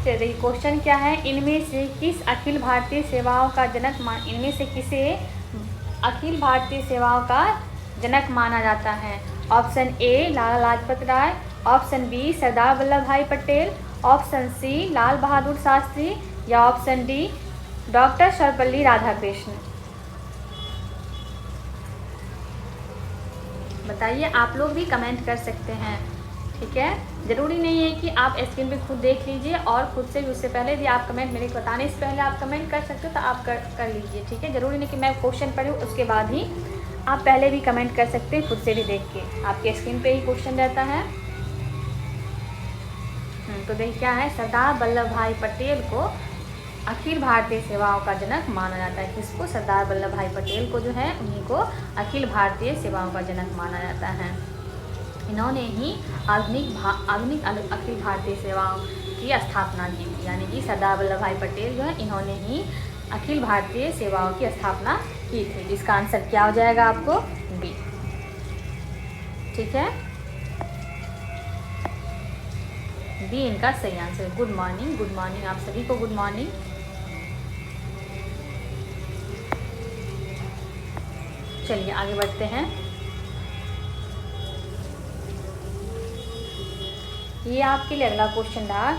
चलिए क्वेश्चन क्या है, इनमें से किस अखिल भारतीय सेवाओं का जनक इनमें से किसे अखिल भारतीय सेवाओं का जनक माना जाता है? Option A Lala Lajpat Rai, option B Sardar Vallabh Bhai Patel, option C Lal Bahadur Shastri या option D doctor Sarvepalli Radhakrishnan. बताइए, आप लोग भी कमेंट कर सकते हैं, ठीक है। ज़रूरी नहीं है कि आप स्क्रीन पे खुद देख लीजिए और खुद से भी उससे पहले भी आप कमेंट मेरे को बताने से पहले आप कमेंट कर सकते हो तो आप कर लीजिए, ठीक है। ज़रूरी नहीं कि मैं क्वेश्चन पढ़ूँ उसके बाद ही, आप पहले भी कमेंट कर सकते हैं खुद से भी देख के। आपके स्क्रीन पे ही क्वेश्चन रहता है। तो देखिए क्या है, सरदार वल्लभ भाई पटेल को अखिल भारतीय सेवाओं का जनक माना जाता है। किसको? सरदार वल्लभ भाई पटेल को जो है उन्हीं को अखिल भारतीय सेवाओं का जनक माना जाता है। इन्होंने ही आधुनिक अखिल भारतीय सेवाओं की स्थापना की थी, यानी कि सरदार वल्लभ भाई पटेल जो है इन्होंने ही अखिल भारतीय सेवाओं की स्थापना की थी। इसका आंसर क्या हो जाएगा आपको? बी, ठीक है, बी इनका सही answer. Good morning, good morning, आप सभी को गुड मॉर्निंग। चलिए आगे बढ़ते हैं। ये आपके लिए अगला क्वेश्चन रहा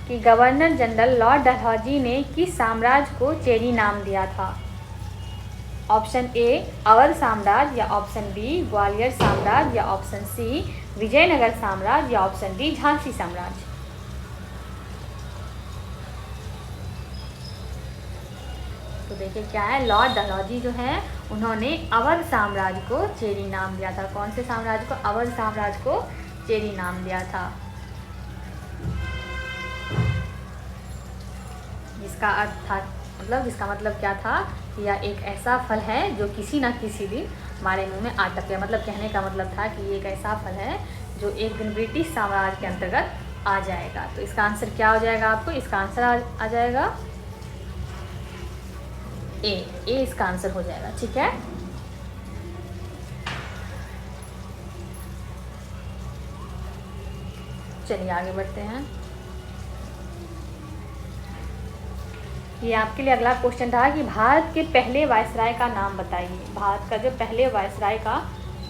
कि गवर्नर जनरल लॉर्ड डलहौजी ने किस साम्राज्य को चेरी नाम दिया था? ऑप्शन ए अवध साम्राज्य या ऑप्शन बी ग्वालियर साम्राज्य या ऑप्शन सी विजयनगर साम्राज्य या ऑप्शन डी झांसी साम्राज्य। तो देखिए क्या है, लॉर्ड डलहौजी जो है उन्होंने अवध साम्राज्य को चेरी नाम दिया था। कौन से साम्राज्य को? अवध साम्राज्य को चेरी नाम दिया था। जिसका अर्थ था, जिसका मतलब क्या था कि यह एक ऐसा फल है जो किसी न किसी दिन हमारे मुंह में आ टपके। मतलब कहने का मतलब था कि ये एक ऐसा फल है जो एक दिन ब्रिटिश साम्राज्य के अंतर्गत आ जाएगा। तो इसका आंसर क्या हो जाएगा आपको? इसका आंसर आ जाएगा ए इसका आंसर हो जाएगा, ठीक है। चलिए आगे बढ़ते हैं। ये आपके लिए अगला क्वेश्चन था कि भारत के पहले वायसराय का नाम बताइए। भारत का जो पहले वायसराय का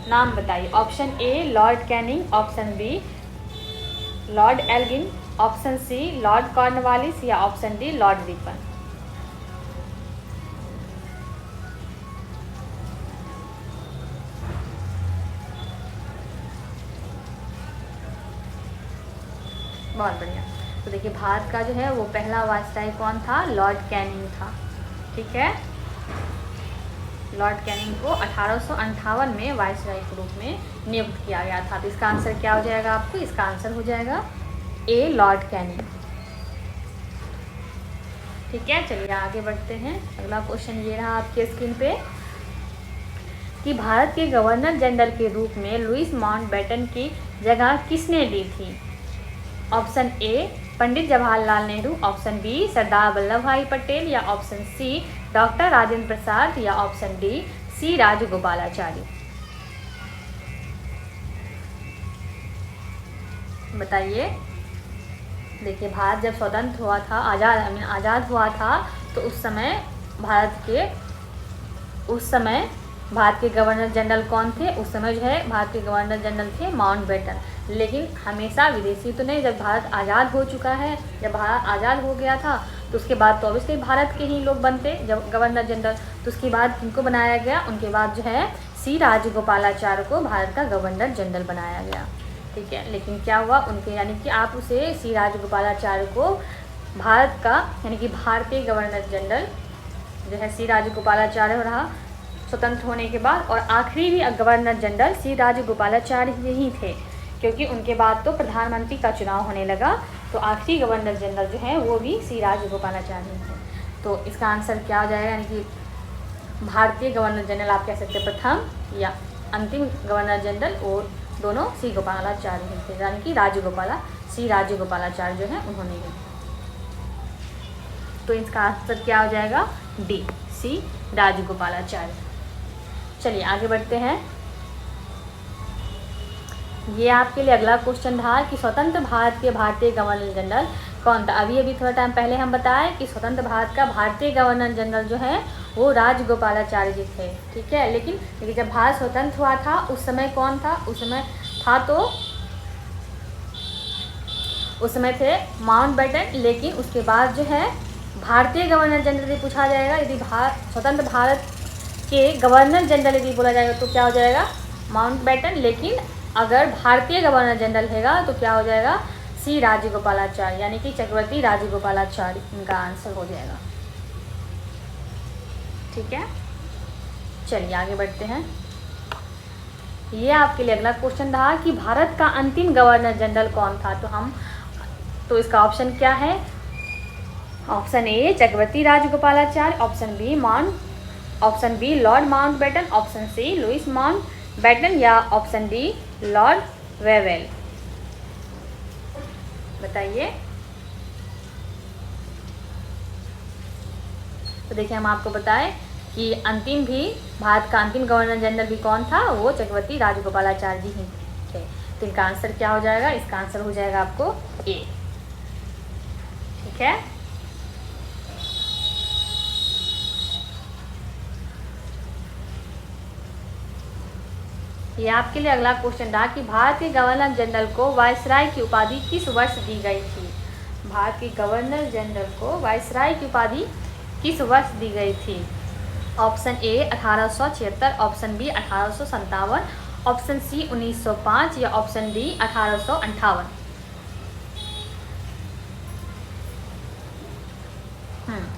नाम बताइए। Option A Lord Canning, option B Lord Elgin, option C Lord Cornwallis या ऑप्शन डी लॉर्ड रिपन। बहुत बढ़िया। तो देखिए भारत का जो है वो पहला वायसराय कौन था? लॉर्ड कैनिंग था, ठीक है। लॉर्ड कैनिंग को 1858 में वायसराय के रूप में नियुक्त किया गया था। तो इसका आंसर क्या हो जाएगा आपको? इसका आंसर हो जाएगा ए लॉर्ड कैनिंग, ठीक है। चलिए आगे बढ़ते हैं। अगला क्वेश्चन ये रहा आपके स्क्रीन पे कि भारत के गवर्नर जनरल के रूप में लुईस माउंटबेटन की जगह किसने ली थी? Option A Pandit Jawaharlal Nehru, option B Sardar Vallabh Bhai Patel या option C doctor Rajendra Prasad या ऑप्शन डी सी राजगोपालाचारी। बताइए। देखिए भारत जब स्वतंत्र हुआ था, आज़ाद हुआ था, तो उस समय भारत के गवर्नर जनरल कौन थे? उस समय जो है भारत के गवर्नर जनरल थे माउंटबेटन। लेकिन हमेशा विदेशी तो नहीं, जब भारत आज़ाद हो चुका है, जब भारत आज़ाद हो गया था तो उसके बाद तो ऑब्वियसली भारत के ही लोग बनते जब गवर्नर जनरल। तो उसके बाद किनको बनाया गया? उनके बाद जो है सी राजगोपालाचार्य को भारत का गवर्नर जनरल बनाया गया, ठीक है। लेकिन क्या हुआ उनके, यानी कि आप उसे सी राजगोपालाचार्य को भारत का, यानी कि भारतीय गवर्नर जनरल जो है सी राजगोपालाचार्य रहा स्वतंत्र होने के बाद, और आखिरी भी गवर्नर जनरल सी राजगोपालाचार्य ही थे, क्योंकि उनके बाद तो प्रधानमंत्री का चुनाव होने लगा, तो आखिरी गवर्नर जनरल जो है वो भी सी राजगोपालाचार्य थे। तो इसका आंसर क्या हो जाएगा? यानी कि भारतीय गवर्नर जनरल आप कह सकते हैं प्रथम या अंतिम गवर्नर जनरल, और दोनों सी गोपालाचार्य ही थे, यानी कि सी राजगोपालाचार्य जो है उन्होंने ही। तो इसका आंसर क्या हो जाएगा? D C Rajagopalachari. चलिए आगे बढ़ते हैं। ये आपके लिए अगला क्वेश्चन था कि स्वतंत्र भारत के भारतीय गवर्नर जनरल कौन था। अभी थोड़ा टाइम पहले हम बताएं कि स्वतंत्र भारत का भारतीय गवर्नर जनरल जो है वो राजगोपालाचारी जी थे, ठीक है। लेकिन जब भारत स्वतंत्र हुआ था उस समय कौन था, उस समय थे माउंटबेटन। लेकिन उसके बाद जो है भारतीय गवर्नर जनरल यदि पूछा जाएगा, यदि स्वतंत्र भारत के गवर्नर जनरल यदि बोला जाएगा तो क्या हो जाएगा, माउंटबेटन। लेकिन अगर भारतीय गवर्नर जनरल रहेगा तो क्या हो जाएगा, सी राजगोपालाचारी, यानी कि चक्रवर्ती राजगोपालाचारी इनका आंसर हो जाएगा, ठीक है। चलिए आगे बढ़ते हैं। ये आपके लिए अगला क्वेश्चन था कि भारत का अंतिम गवर्नर जनरल कौन था। तो इसका ऑप्शन क्या है, option A Chakravarti Rajagopalachari, option B Lord Mountbatten, option C Louis Mountbatten या ऑप्शन डी लॉर्ड वेवेल। बताइए। तो देखिए हम आपको बताएं कि भारत का अंतिम गवर्नर जनरल भी कौन था, वो चक्रवर्ती राजगोपालाचारी जी ही थे। तो इनका आंसर क्या हो जाएगा, इसका आंसर हो जाएगा आपको ए, ठीक है। ये आपके लिए अगला क्वेश्चन था कि भारत के गवर्नर जनरल को वायसराय की उपाधि किस वर्ष दी गई थी। भारत के गवर्नर जनरल को वायसराय की उपाधि किस वर्ष दी गई थी। Option A 1876, option B 1857, option C 1905 या ऑप्शन डी 1858।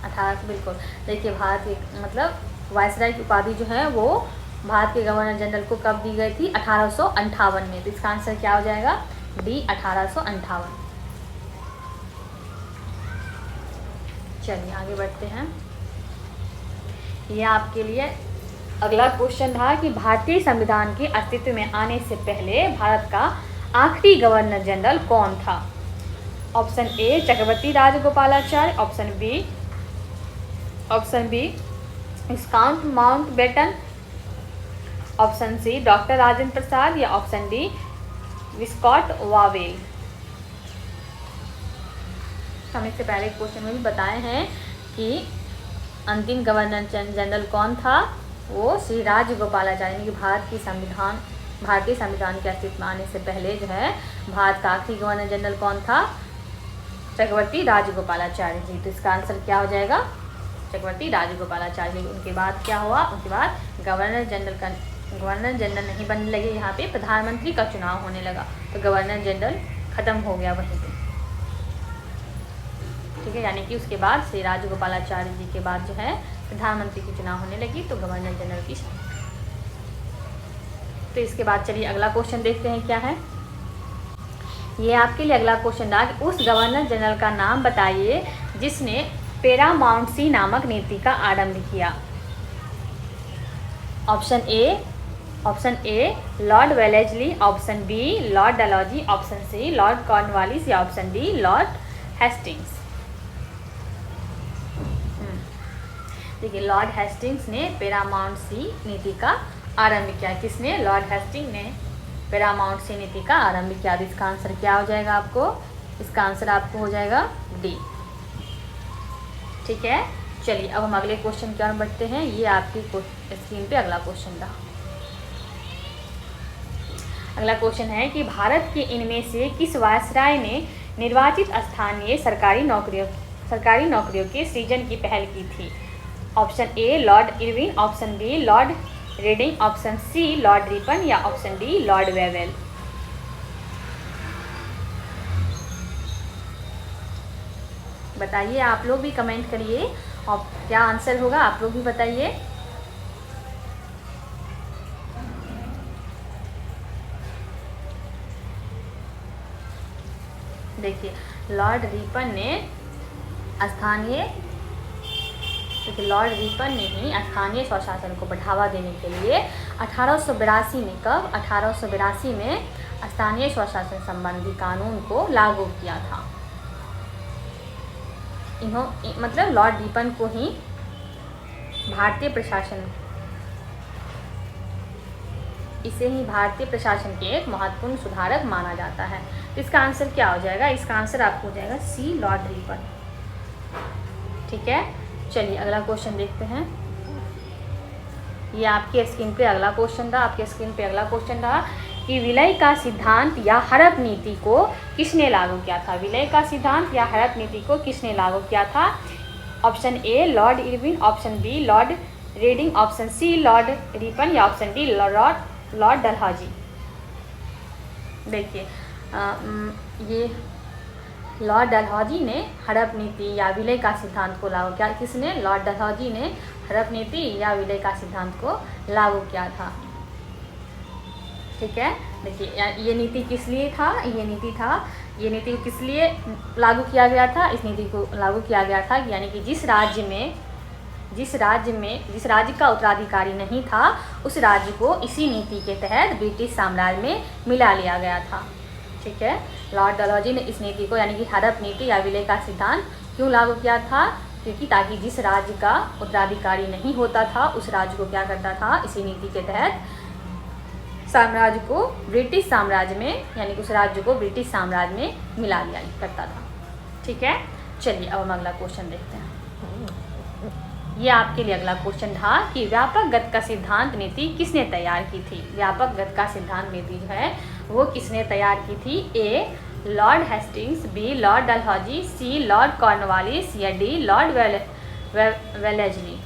18 बिल्कुल। देखिए भारत के वायसराय की उपाधि जो है वो भारत के गवर्नर जनरल को कब दी गई थी, 1858 में। तो इसका आंसर क्या हो जाएगा, डी 1858। चलिए आगे बढ़ते हैं। ये आपके लिए अगला क्वेश्चन था कि भारतीय संविधान के अस्तित्व में आने से पहले भारत का आखिरी गवर्नर जनरल कौन था। Option A Chakravarti Rajagopalachari, option B viscount Mountbatten, option C doctor Rajendra Prasad या ऑप्शन डी विस्कॉट वावेल। हम इससे पहले क्वेश्चन में भी बताए हैं कि अंतिम गवर्नर जनरल कौन था, वो श्री राजगोपालाचारी, यानी कि भारतीय संविधान के अस्तित्व में आने से पहले जो है भारत का आखिरी गवर्नर जनरल कौन था, चक्रवर्ती राजगोपालाचारी जी। तो इसका आंसर क्या हो जाएगा, चक्रवर्ती राजगोपालाचारी। उनके बाद क्या हुआ, उनके बाद गवर्नर जनरल नहीं बनने लगे, यहाँ पे प्रधानमंत्री का चुनाव होने लगा, तो गवर्नर जनरल खत्म हो गया वहीं पे, ठीक है। यानी कि उसके बाद श्री राजगोपालाचारी जी के बाद जो है प्रधानमंत्री की चुनाव होने लगी, तो गवर्नर जनरल की। तो इसके बाद चलिए अगला क्वेश्चन देखते हैं क्या है। ये आपके लिए अगला क्वेश्चन था कि उस गवर्नर जनरल का नाम बताइए जिसने पैरामाउंटसी नामक नीति का आरंभ किया। Option A Lord Wellesley, option B Lord Dalhousie, option C Lord Cornwallis या ऑप्शन डी लॉर्ड हेस्टिंग्स। देखिए लॉर्ड हेस्टिंग्स ने पैरामाउंटसी नीति का आरंभ किया। किसने, लॉर्ड हेस्टिंग्स ने पैरामाउंटसी नीति का आरंभ किया। तो इसका आंसर क्या हो जाएगा आपको, इसका आंसर आपको हो जाएगा डी, ठीक है। चलिए अब हम अगले क्वेश्चन की ओर बढ़ते हैं। ये आपकी स्क्रीन पे अगला क्वेश्चन था। अगला क्वेश्चन है कि भारत के इनमें से किस वायसराय ने निर्वाचित स्थानीय सरकारी नौकरियों के सृजन की पहल की थी। Option A Lord Irwin, option B Lord Reading, option C Lord Ripon या ऑप्शन डी लॉर्ड वेवेल। बताइए, आप लोग भी कमेंट करिए और क्या आंसर होगा आप लोग भी बताइए। देखिए लॉर्ड रिपन ने स्थानीय स्वशासन को बढ़ावा देने के लिए 1882 में स्थानीय स्वशासन संबंधी कानून को लागू किया था। लॉर्ड रिपन को ही इसे ही भारतीय प्रशासन के एक महत्वपूर्ण सुधारक माना जाता है। तो इसका आंसर क्या हो जाएगा? इसका आंसर आपको हो जाएगा सी, लॉर्ड रिपन। ठीक है, चलिए अगला क्वेश्चन देखते हैं। ये आपके स्क्रीन पे अगला क्वेश्चन रहा, आपके स्क्रीन पे अगला क्वेश्चन रहा कि विलय का सिद्धांत या हड़प नीति को किसने लागू किया था? विलय का सिद्धांत या हड़प नीति को किसने लागू किया था? Option A Lord Irwin, option B Lord Reading, option C Lord Ripon या ऑप्शन डी लॉर्ड डलहौजी। देखिए ये लॉर्ड डलहौजी ने हड़प नीति या विलय का सिद्धांत को लागू किया। किसने? लॉर्ड डलहौजी ने हड़प नीति या विलय का सिद्धांत को लागू किया था। ठीक है, देखिए ये नीति किस लिए था? ये नीति किस लिए लागू किया गया था? इस नीति को लागू किया गया था यानी कि जिस राज्य का उत्तराधिकारी नहीं था उस राज्य को इसी नीति के तहत ब्रिटिश साम्राज्य में मिला लिया गया था। ठीक है, लॉर्ड डलहौजी ने इस नीति को यानी कि हड़प नीति या विलय का सिद्धांत क्यों लागू किया था? क्योंकि ताकि जिस राज्य का उत्तराधिकारी नहीं होता था उस राज्य को क्या करता था, इसी नीति के तहत साम्राज्य को ब्रिटिश साम्राज्य में यानी कि उस राज्य को ब्रिटिश साम्राज्य में मिला लिया करता था। ठीक है, चलिए अब हम अगला क्वेश्चन देखते हैं। ये आपके लिए अगला क्वेश्चन था कि व्यापक गति का सिद्धांत नीति किसने तैयार की थी? व्यापक गति का सिद्धांत नीति जो है वो किसने तैयार की थी? A lord Hastings, B Lord Dalhousie, C Lord Cornwallis या डी लॉर्ड वेलेस्ली।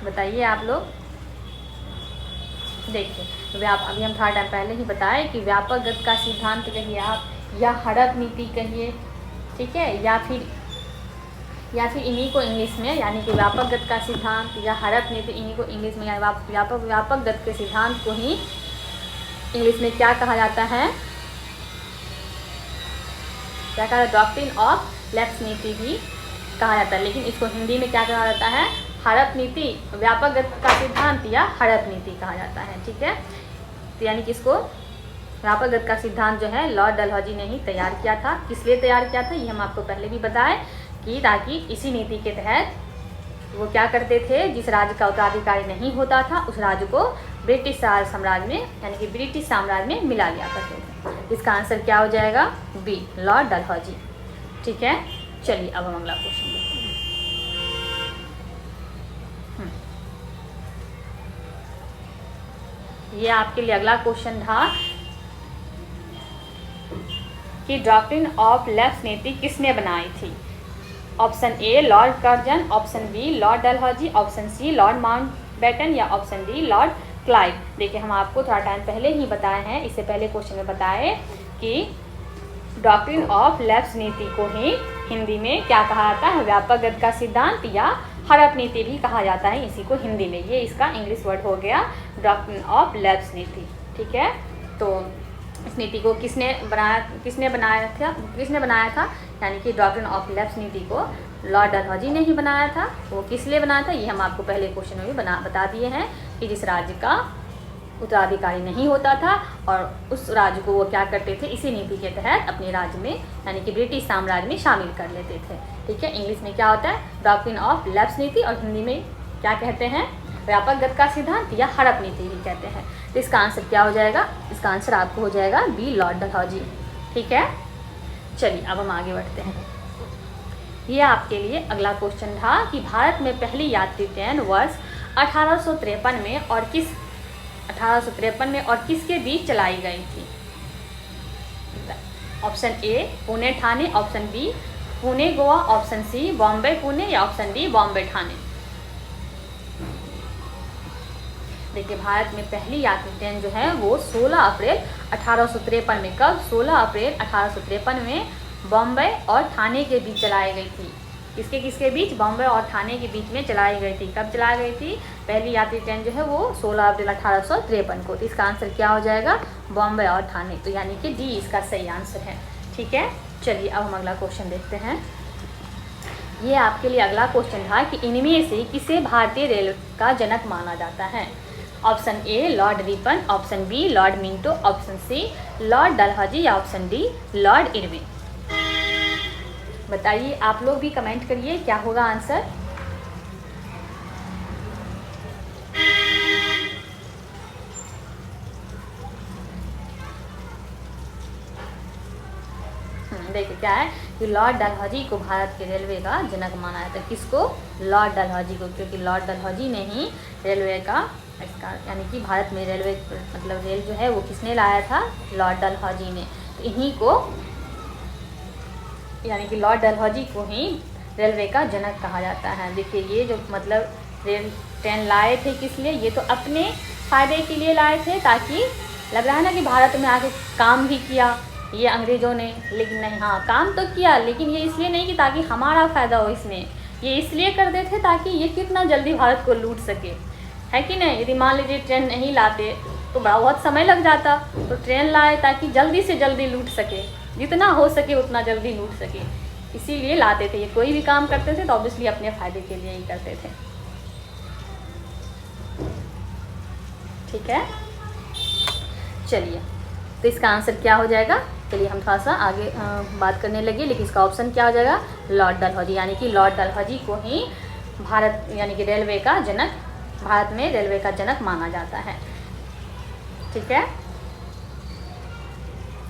बताइए आप लोग। देखिए अभी हम थोड़ा टाइम पहले ही बताए कि व्यापक गति का सिद्धांत कहिए आप या हड़प नीति कहिए, ठीक है, या फिर इन्हीं को इंग्लिश में यानी कि व्यापक गति का सिद्धांत या हड़प नीति, इन्हीं को इंग्लिश में व्यापक गति के सिद्धांत को ही इंग्लिश में क्या कहा जाता है? क्या कहा जाता है? डॉक्ट्रिन ऑफ लैप्स नीति भी कहा जाता है, लेकिन इसको हिंदी में क्या कहा जाता है? हड़प नीति, व्यापक गति का सिद्धांत या हड़प नीति कहा जाता है। ठीक है, तो यानी कि इसको व्यापक गति का सिद्धांत जो है लॉर्ड डलहौजी ने ही तैयार किया था। किस लिए तैयार किया था? ये हम आपको पहले भी बताए कि ताकि इसी नीति के तहत वो क्या करते थे, जिस राज्य का उत्तराधिकारी नहीं होता था उस राज्य को ब्रिटिश साम्राज्य में यानी कि ब्रिटिश साम्राज्य में मिला लिया करते थे। इसका आंसर क्या हो जाएगा? B Lord Dalhousie. ठीक है, चलिए अब हम अगला क्वेश्चन देखते हैं। ये आपके लिए अगला क्वेश्चन था कि डॉक्ट्रिन ऑफ लैप्स नीति किसने बनाई थी? Option A Lord Curzon, option B Lord Dalhousie, option C Lord Mountbatten या ऑप्शन डी लॉर्ड क्लाइव। देखिए हम आपको थोड़ा टाइम पहले ही बताए हैं, इससे पहले क्वेश्चन में बताए कि डॉक्ट्रिन ऑफ लैप्स नीति को ही हिंदी में क्या कहा जाता है? व्यापक गति का सिद्धांत या हड़प नीति भी कहा जाता है इसी को हिंदी में। ये इसका इंग्लिश वर्ड हो गया डॉक्ट्रिन ऑफ लैप्स नीति। ठीक है, तो इस नीति को किसने बनाया था यानी कि डॉक्ट्रिन ऑफ लैप्स नीति को लॉर्ड डलहौजी ने ही बनाया था। वो किस लिए बनाया था? ये हम आपको पहले क्वेश्चन में भी बता दिए हैं कि जिस राज्य का उत्तराधिकारी नहीं होता था और उस राज्य को वो क्या करते थे, इसी नीति के तहत अपने राज्य में यानी कि ब्रिटिश साम्राज्य में शामिल कर लेते थे। ठीक है, इंग्लिश में क्या होता है? डॉक्ट्रिन ऑफ लैप्स नीति और हिंदी में क्या कहते हैं? व्यापक गति का सिद्धांत या हड़प नीति भी कहते हैं। तो इसका आंसर क्या हो जाएगा? इसका आंसर आपको हो जाएगा बी लॉर्ड डलहौजी। ठीक है, चलिए अब हम आगे बढ़ते हैं। ये आपके लिए अगला क्वेश्चन था कि भारत में पहली यात्री ट्रेन वर्ष 1853 में और किसके बीच चलाई गई थी? Option A Pune Thane, option B Pune Goa, option C Bombay Pune या ऑप्शन डी बॉम्बे ठाणे। देखिए भारत में पहली यात्री ट्रेन जो है वो 16 अप्रैल 1853 में, कब? 16 अप्रैल 1853 में बॉम्बे और ठाणे के बीच चलाई गई थी। किसके बीच? बॉम्बे और ठाणे के बीच में चलाई गई थी। कब चलाई गई थी पहली यात्री ट्रेन जो है वो? 16 अप्रैल 1853 को। तो इसका आंसर क्या हो जाएगा? बॉम्बे और ठाणे। तो यानी कि डी इसका सही आंसर है। ठीक है, चलिए अब हम अगला क्वेश्चन देखते हैं। ये आपके लिए अगला क्वेश्चन था कि इनमें से किसे भारतीय रेल का जनक माना जाता है? Option A lord Ripon, option B lord Minto, option C lord Dalhousie या ऑप्शन डी लॉर्ड इरविन। बताइए आप लोग भी कमेंट करिए क्या होगा आंसर। देखिए क्या है कि लॉर्ड डलहौजी को भारत के रेलवे का जनक माना जाता है। किसको? लॉर्ड डलहौजी को, क्योंकि लॉर्ड डलहौजी ने ही रेलवे का यानी कि भारत में रेलवे मतलब रेल जो है वो किसने लाया था? लॉर्ड डलहौजी ने। तो इन्हीं को यानी कि लॉर्ड डलहौजी को ही रेलवे का जनक कहा जाता है। देखिए ये जो मतलब रेल ट्रेन लाए थे किस लिए? ये तो अपने फ़ायदे के लिए लाए थे, ताकि लग रहा है ना कि भारत में आके काम भी किया ये अंग्रेज़ों ने, लेकिन नहीं, हाँ काम तो किया, लेकिन ये इसलिए नहीं कि ताकि हमारा फ़ायदा हो इसमें, ये इसलिए करते थे ताकि ये कितना जल्दी भारत को लूट सके, है कि नहीं। यदि मान लीजिए ट्रेन नहीं लाते तो बहुत समय लग जाता, तो ट्रेन लाए ताकि जल्दी से जल्दी लूट सके, जितना हो सके उतना जल्दी लूट सके, इसीलिए लाते थे। ये कोई भी काम करते थे तो ऑब्वियसली अपने फ़ायदे के लिए ही करते थे। ठीक है, चलिए तो इसका आंसर क्या हो जाएगा? चलिए हम थोड़ा सा आगे बात करने लगे, लेकिन इसका ऑप्शन क्या हो जाएगा? लॉर्ड डलहौजी, यानी कि लॉर्ड डलहौजी को ही भारत यानी कि रेलवे का जनक, भारत में रेलवे का जनक माना जाता है। ठीक है,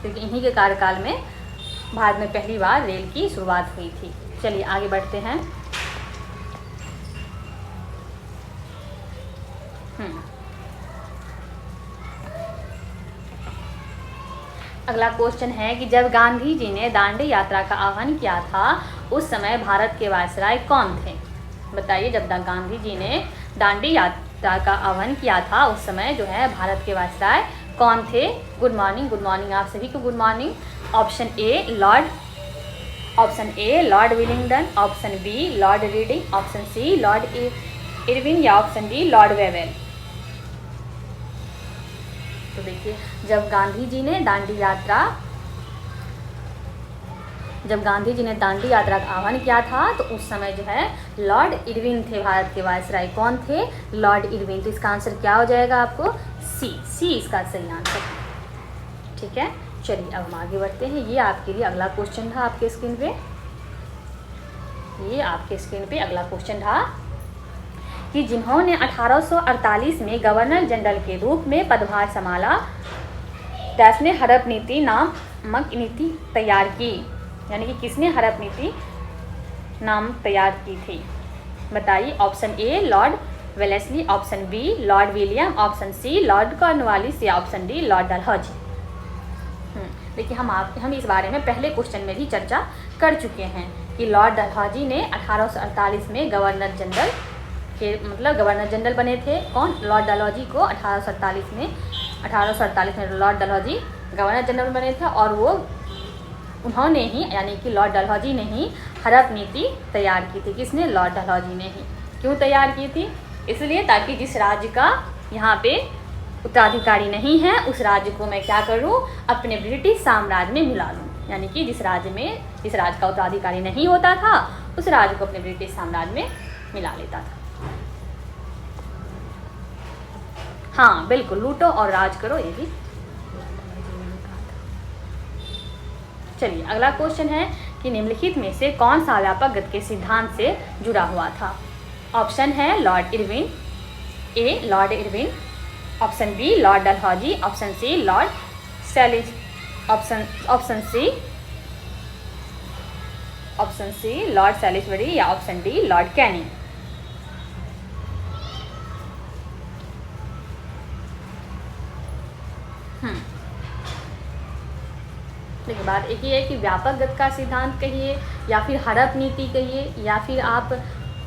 क्योंकि इन्हीं के कार्यकाल में भारत में पहली बार रेल की शुरुआत हुई थी। चलिए आगे बढ़ते हैं। अगला क्वेश्चन है कि जब गांधी जी ने दांडी यात्रा का आह्वान किया था उस समय भारत के वायसराय कौन थे? बताइए, जब गांधी जी ने दांडी यात्रा का आह्वान किया था उस समय जो है भारत के वायसराय कौन थे? गुड मॉर्निंग आप सभी को good morning. Option A lord Willingdon, option B lord Reading, option C lord Irwin या ऑप्शन डी लॉर्ड वेवेल। तो देखिए, जब गांधी जी ने दांडी यात्रा का आह्वान किया था तो उस समय जो है लॉर्ड इरविन थे भारत के वायसराय। कौन थे? Lord Irwin. तो इसका आंसर क्या हो जाएगा आपको? सी इसका सही आंसर। ठीक है, चलिए अब हम आगे बढ़ते हैं। ये आपके लिए अगला क्वेश्चन था आपके स्क्रीन पे। ये आपके स्क्रीन पे अगला क्वेश्चन था कि जिन्होंने 1848 में गवर्नर जनरल के रूप में पदभार संभाला, डैश ने हड़प नीति नामक नीति तैयार की, यानी कि किसने हड़प नीति नाम तैयार की थी? बताइए। Option A Lord Wellesley, option B lord William, option C Lord Cornwallis या ऑप्शन डी लॉर्ड डलहौजी। देखिए हम इस बारे में पहले क्वेश्चन में भी चर्चा कर चुके हैं कि लॉर्ड डलहौजी ने 1848 में गवर्नर जनरल के मतलब गवर्नर जनरल बने थे। कौन? लॉर्ड डलहौजी को 1848 में लॉर्ड डलहौजी गवर्नर जनरल बने थे, और वो उन्होंने ही यानी कि लॉर्ड डलहौजी ने ही हड़प नीति तैयार की थी। किसने? लॉर्ड डलहौजी ने ही। क्यों तैयार की थी? इसलिए ताकि जिस राज्य का यहाँ पे उत्तराधिकारी नहीं है उस राज्य को मैं क्या करूँ? अपने ब्रिटिश साम्राज्य में मिला लूँ, यानी कि जिस राज्य का उत्तराधिकारी नहीं होता था उस राज्य को अपने ब्रिटिश साम्राज्य में मिला लेता था। हाँ बिल्कुल, लूटो और राज करो, ये भी। चलिए अगला क्वेश्चन है कि निम्नलिखित में से कौन सा व्यापक गति के सिद्धांत से जुड़ा हुआ था? ऑप्शन है lord Irwin, A Lord Irwin, option B Lord Dalhousie, option C lord सैलिज, ऑप्शन सी लॉर्ड सैलिसबरी या ऑप्शन डी लॉर्ड कैनिंग। देखिए बात एक ही है कि व्यापक गति का सिद्धांत कहिए या फिर हड़प नीति कहिए या फिर आप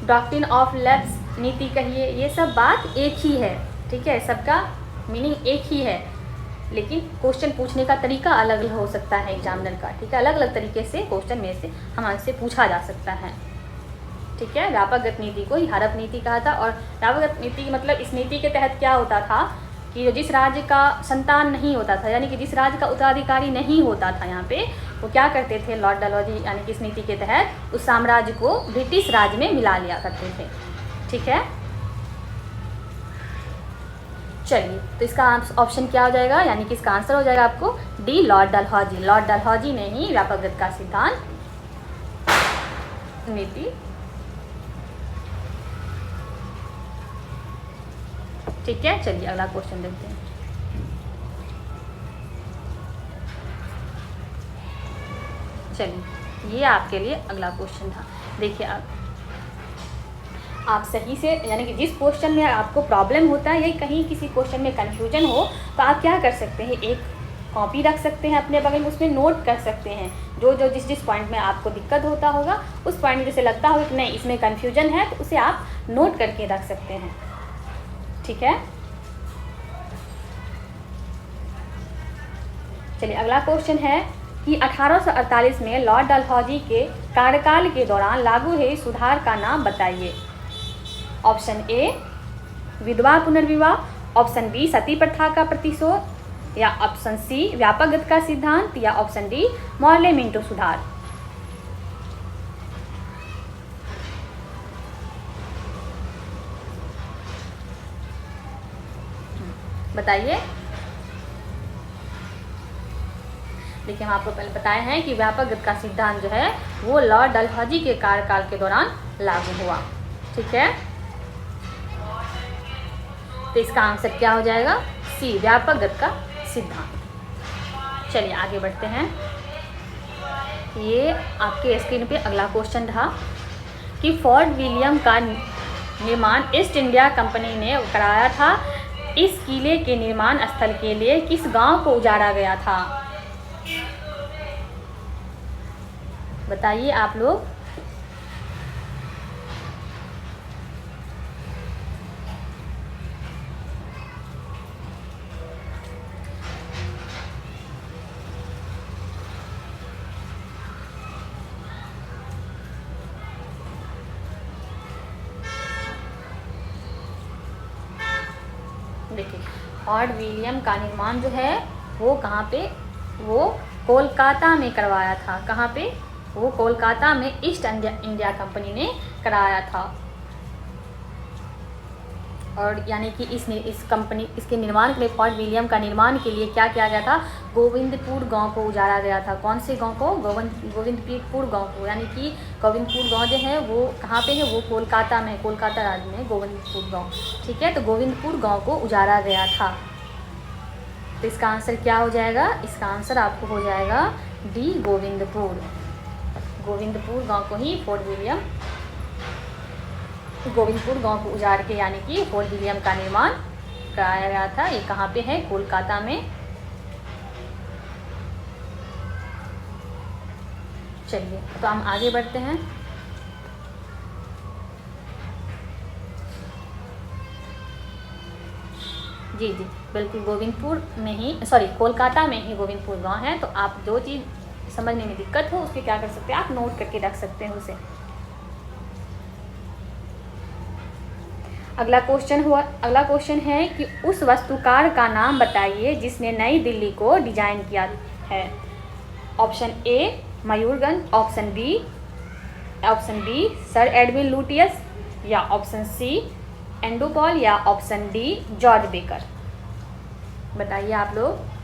डॉक्ट्रिन ऑफ लैप्स नीति कहिए, ये सब बात एक ही है। ठीक है, सबका मीनिंग एक ही है, लेकिन क्वेश्चन पूछने का तरीका अलग अलग हो सकता है एग्जामिनर का। ठीक है, अलग अलग तरीके से क्वेश्चन में से हमसे पूछा जा सकता है। ठीक है, व्यापक गति नीति को ही हड़प नीति कहा था। और व्यापक गति नीति मतलब इस नीति के तहत क्या होता था कि जिस राज्य का संतान नहीं होता था, यानी कि जिस राज्य का उत्तराधिकारी नहीं होता था, यहाँ पे वो क्या करते थे लॉर्ड डलहौजी यानी कि इस नीति के तहत उस साम्राज्य को ब्रिटिश राज्य में मिला लिया करते थे। ठीक है, चलिए तो इसका ऑप्शन क्या हो जाएगा, यानी कि इसका आंसर हो जाएगा आपको D Lord Dalhousie. Lord Dalhousie ने ही व्यापक गति का सिद्धांत नीति। ठीक है, चलिए अगला क्वेश्चन देखते हैं। चलिए ये आपके लिए अगला क्वेश्चन था। देखिए आप सही से, यानी कि जिस क्वेश्चन में आपको प्रॉब्लम होता है या कहीं किसी क्वेश्चन में कन्फ्यूजन हो तो आप क्या कर सकते हैं, एक कॉपी रख सकते हैं अपने बगल में, उसमें नोट कर सकते हैं जो जिस पॉइंट में आपको दिक्कत होता होगा, उस पॉइंट में जैसे लगता होगा कि नहीं इसमें कन्फ्यूजन है तो उसे आप नोट करके रख सकते हैं। ठीक है, चलिए अगला क्वेश्चन है कि 1848 में लॉर्ड डलहौजी के कार्यकाल के दौरान लागू हुए सुधार का नाम बताइए। ऑप्शन ए विधवा पुनर्विवाह, ऑप्शन बी सती प्रथा का प्रतिशोध, या ऑप्शन सी व्यापक गति का सिद्धांत, या ऑप्शन डी मॉर्ले मिंटो सुधार। बताइए। देखिए हम आपको पहले बताए हैं कि व्यापक गति का सिद्धांत जो है वो लॉर्ड डलहौजी के कार्यकाल के दौरान लागू हुआ। ठीक है, तो इसका आंसर क्या हो जाएगा, सी व्यापक गति का सिद्धांत। चलिए आगे बढ़ते हैं। ये आपके स्क्रीन पे अगला क्वेश्चन था कि फोर्ट विलियम का निर्माण ईस्ट इंडिया कंपनी ने कराया था। इस किले के निर्माण स्थल के लिए किस गांव को उजाड़ा गया था? बताइए आप लोग। देखिए फोर्ट विलियम का निर्माण जो है वो कहाँ पे, वो कोलकाता में करवाया था। कहाँ पे? वो कोलकाता में ईस्ट इंडिया कंपनी ने कराया था। और यानी कि इसके निर्माण के लिए, फोर्ट विलियम का निर्माण के लिए क्या किया गया था, गोविंदपुर गांव को उजाड़ा गया था। कौन से गांव को? गोविंदपुर गांव को। यानी कि गोविंदपुर गांव जो है वो कहाँ पे है, वो कोलकाता में, कोलकाता राज्य में गोविंदपुर गांव। ठीक है, तो गोविंदपुर गांव को उजाड़ा गया था। तो इसका आंसर क्या हो जाएगा? इसका आंसर आपको हो जाएगा डी गोविंदपुर। गोविंदपुर गांव को ही फोर्ट विलियम, गोविंदपुर गांव को उजाड़ के यानी कि फोर्ट विलियम का निर्माण कराया गया था। ये कहाँ पे है? कोलकाता में। चलिए तो हम आगे बढ़ते हैं। जी जी बिल्कुल, गोविंदपुर में ही, सॉरी कोलकाता में ही गोविंदपुर गांव है। तो आप जो चीज़ समझने में दिक्कत हो उसके क्या कर सकते हैं, आप नोट करके रख सकते हैं उसे। अगला क्वेश्चन है कि उस वास्तुकार का नाम बताइए जिसने नई दिल्ली को डिजाइन किया है। Option A Mayurganj, option B sir Edwin Lutyens, या ऑप्शन सी एंडोपॉल, या ऑप्शन डी जॉर्ज बेकर। बताइए आप लोग।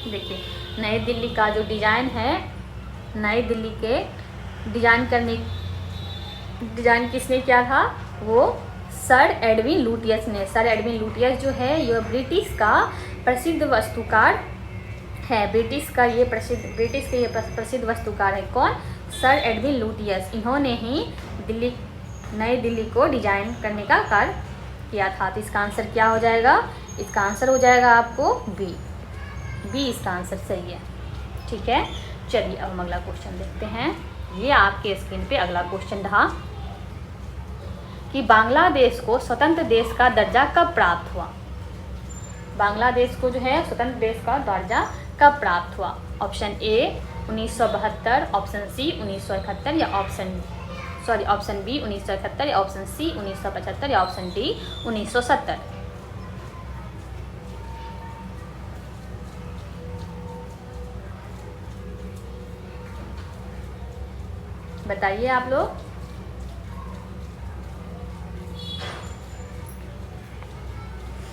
देखिए नई दिल्ली का जो डिज़ाइन है, नई दिल्ली के डिज़ाइन किसने किया था? वो सर एडविन लुटियस ने। सर एडविन लुटियस जो है यह ब्रिटिश का प्रसिद्ध वास्तुकार है। ब्रिटिश के प्रसिद्ध वास्तुकार है। कौन? Sir Edwin Lutyens. इन्होंने ही नई दिल्ली को डिजाइन करने का कार्य किया था। तो इसका आंसर क्या हो जाएगा? इसका आंसर हो जाएगा आपको बी इसका आंसर सही है। ठीक है, चलिए अब हम अगला क्वेश्चन देखते हैं। ये आपके स्क्रीन पे अगला क्वेश्चन रहा कि बांग्लादेश को स्वतंत्र देश का दर्जा कब प्राप्त हुआ? बांग्लादेश को जो है स्वतंत्र देश का दर्जा कब प्राप्त हुआ? ऑप्शन ए 1972, ऑप्शन सी 1971, या ऑप्शन बी 1971, या ऑप्शन सी 1975, या ऑप्शन डी 1970। बताइए आप लोग।